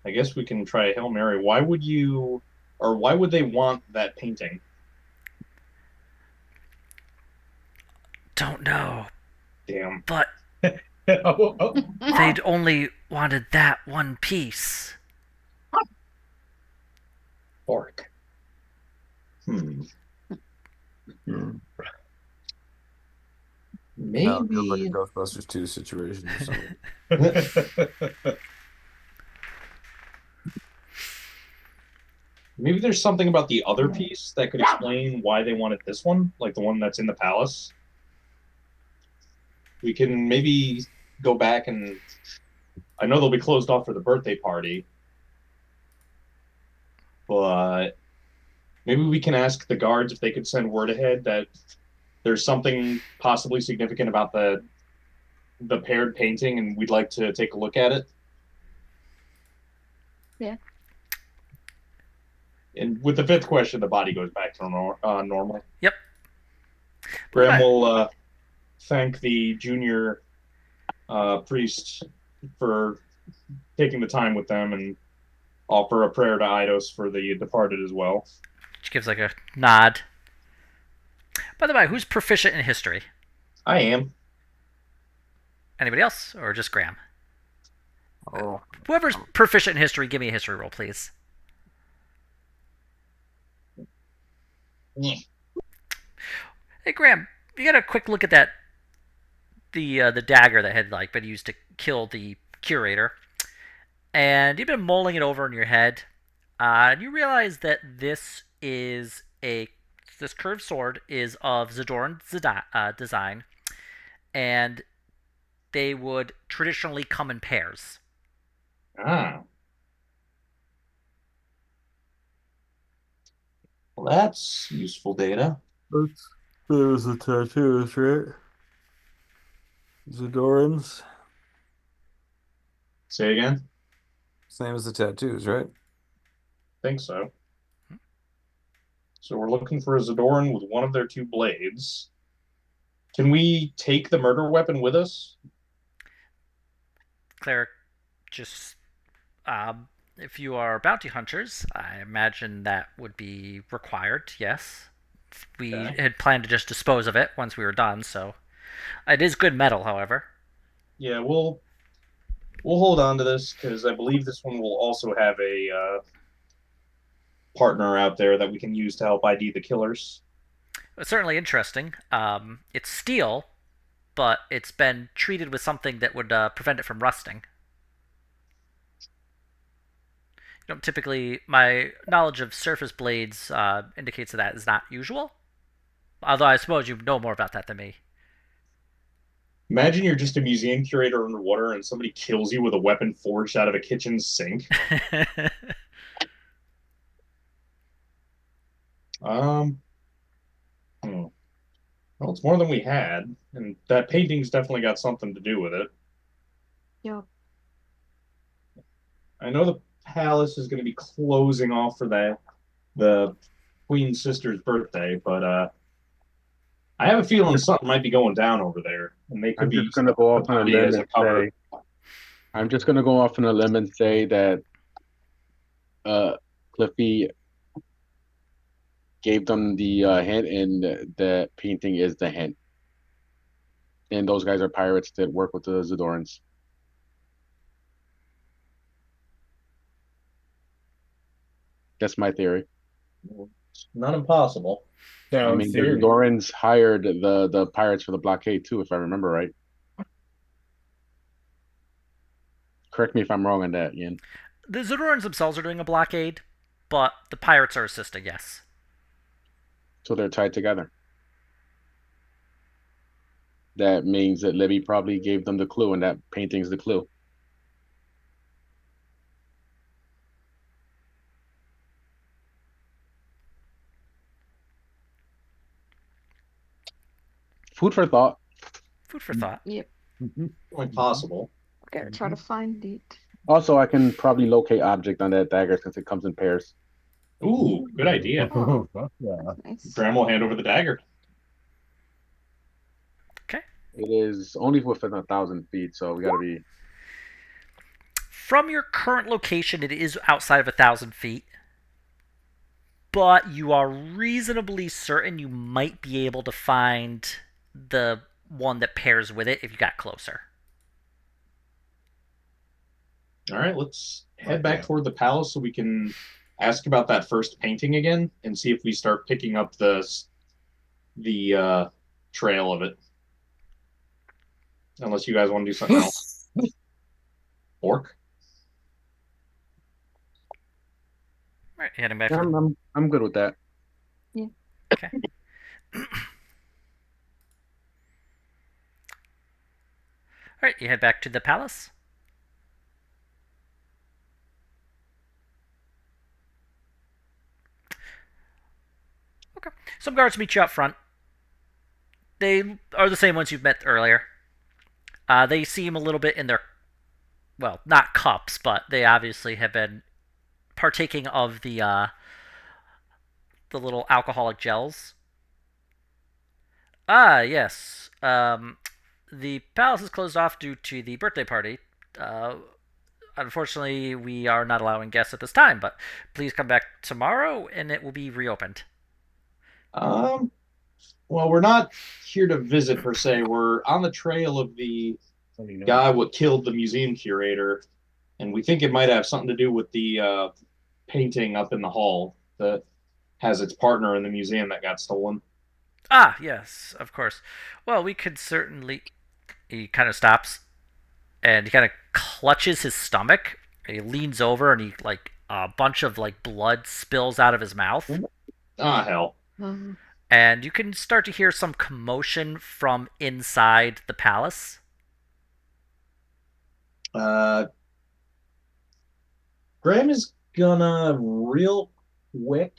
I guess we can try a Hail Mary. Why would you, or why would they want that painting? Don't know, Damn. but Oh. they'd only wanted that one piece. Orc. Hmm. No, it feels like a Maybe. Ghostbusters 2 situation or something. Maybe there's something about the other piece that could explain why they wanted this one, like the one that's in the palace. We can maybe go back and I know they'll be closed off for the birthday party, but maybe we can ask the guards if they could send word ahead that there's something possibly significant about the paired painting and we'd like to take a look at it. Yeah. And with the fifth question, the body goes back to normal. Yep. Graham will thank the junior priest for taking the time with them and offer a prayer to Eidos for the departed as well. She gives like a nod. By the way, who's proficient in history? I am. Anybody else, or just Graham? Oh, Whoever's proficient in history, give me a history roll, please. Yeah. Hey, Graham, you got a quick look at that the dagger that had like been used to kill the curator, and you've been mulling it over in your head, and you realize that this curved sword is of Zadoran design, and they would traditionally come in pairs. Ah. Well, that's useful data. That's there's the tattoos, right? Zadorans. Say again? Same as the tattoos, right? Think so. So we're looking for a Zadoran with one of their two blades. Can we take the murder weapon with us? Cleric, just if you are bounty hunters, I imagine that would be required. Yes, we Okay. had planned to just dispose of it once we were done. So it is good metal, however. Yeah, we'll hold on to this because I believe this one will also have a partner out there that we can use to help ID the killers. It's certainly interesting. It's steel, but it's been treated with something that would prevent it from rusting. Typically, my knowledge of surface blades indicates that is not usual. Although I suppose you know more about that than me. Imagine you're just a museum curator underwater and somebody kills you with a weapon forged out of a kitchen sink. Um, hmm. Well, it's more than we had, and that painting's definitely got something to do with it. Yep. I know the palace is going to be closing off for the queen's sister's birthday, but I have a feeling something might be going down over there, and they could I'm be just using gonna go the off on a body limb as a and cover. say I'm just gonna go off on a limb and say that Cliffy gave them the hint, and the painting is the hint. And those guys are pirates that work with the Zadorans. That's my theory. It's not impossible. I Sound mean, the theory. Zadorans hired the pirates for the blockade too, if I remember right. Correct me if I'm wrong on that, Ian. The Zudorans themselves are doing a blockade, but the pirates are assisting, yes. So they're tied together. That means that Libby probably gave them the clue, and that painting's the clue. Food for thought. Food for thought. Yep. Only possible. Gotta try to find it. Also, I can probably locate object on that dagger since it comes in pairs. Ooh, good idea. Oh, Fuck yeah. nice. Graham will hand over the dagger. Okay. It is only within 1,000 feet, so we gotta be. From your current location, it is outside of 1,000 feet, but you are reasonably certain you might be able to find the one that pairs with it if you got closer. All right, let's head Fuck back yeah. toward the palace so we can ask about that first painting again and see if we start picking up the trail of it. Unless you guys want to do something else. Orc. All right, heading back Yeah, to the. I'm good with that. Okay. All right, you head back to the palace. Okay. Some guards meet you up front. They are the same ones you've met earlier. They seem a little bit in their, well, not cups, but they obviously have been partaking of the little alcoholic gels. Ah, yes. The palace is closed off due to the birthday party. Uh, Unfortunately, we are not allowing guests at this time, but please come back tomorrow and it will be reopened. Um, well, we're not here to visit per se. We're on the trail of the guy what killed the museum curator, and we think it might have something to do with the painting up in the hall that has its partner in the museum that got stolen. Ah, yes, of course. Well, we could certainly. He kind of stops and he kind of clutches his stomach. He leans over and he like a bunch of like blood spills out of his mouth. Ah, hell. And you can start to hear some commotion from inside the palace. Uh, Graham is gonna real quick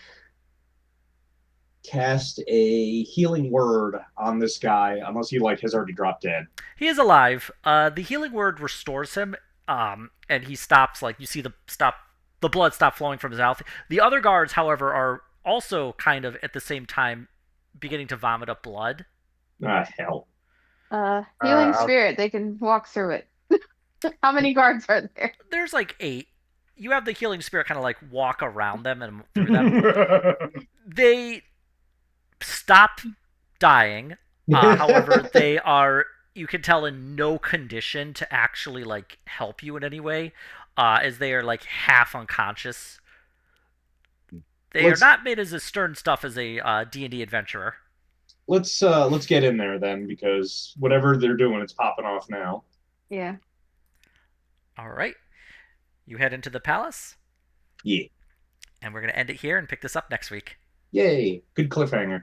cast a healing word on this guy, unless he has already dropped dead. He is alive. The healing word restores him, and he stops. Like you see the blood stop flowing from his mouth. The other guards, however, are also kind of at the same time beginning to vomit up blood. Ah, hell. Healing spirit. They can walk through it. How many guards are there? There's like 8. You have the healing spirit kind of like walk around them and through them. They stop dying. However, they are, you can tell, in no condition to actually like help you in any way, as they are like half unconscious. They are not made as a stern stuff as a D&D adventurer. Let's get in there then, because whatever they're doing, it's popping off now. Yeah. All right. You head into the palace. Yeah. And we're going to end it here and pick this up next week. Yay. Good cliffhanger.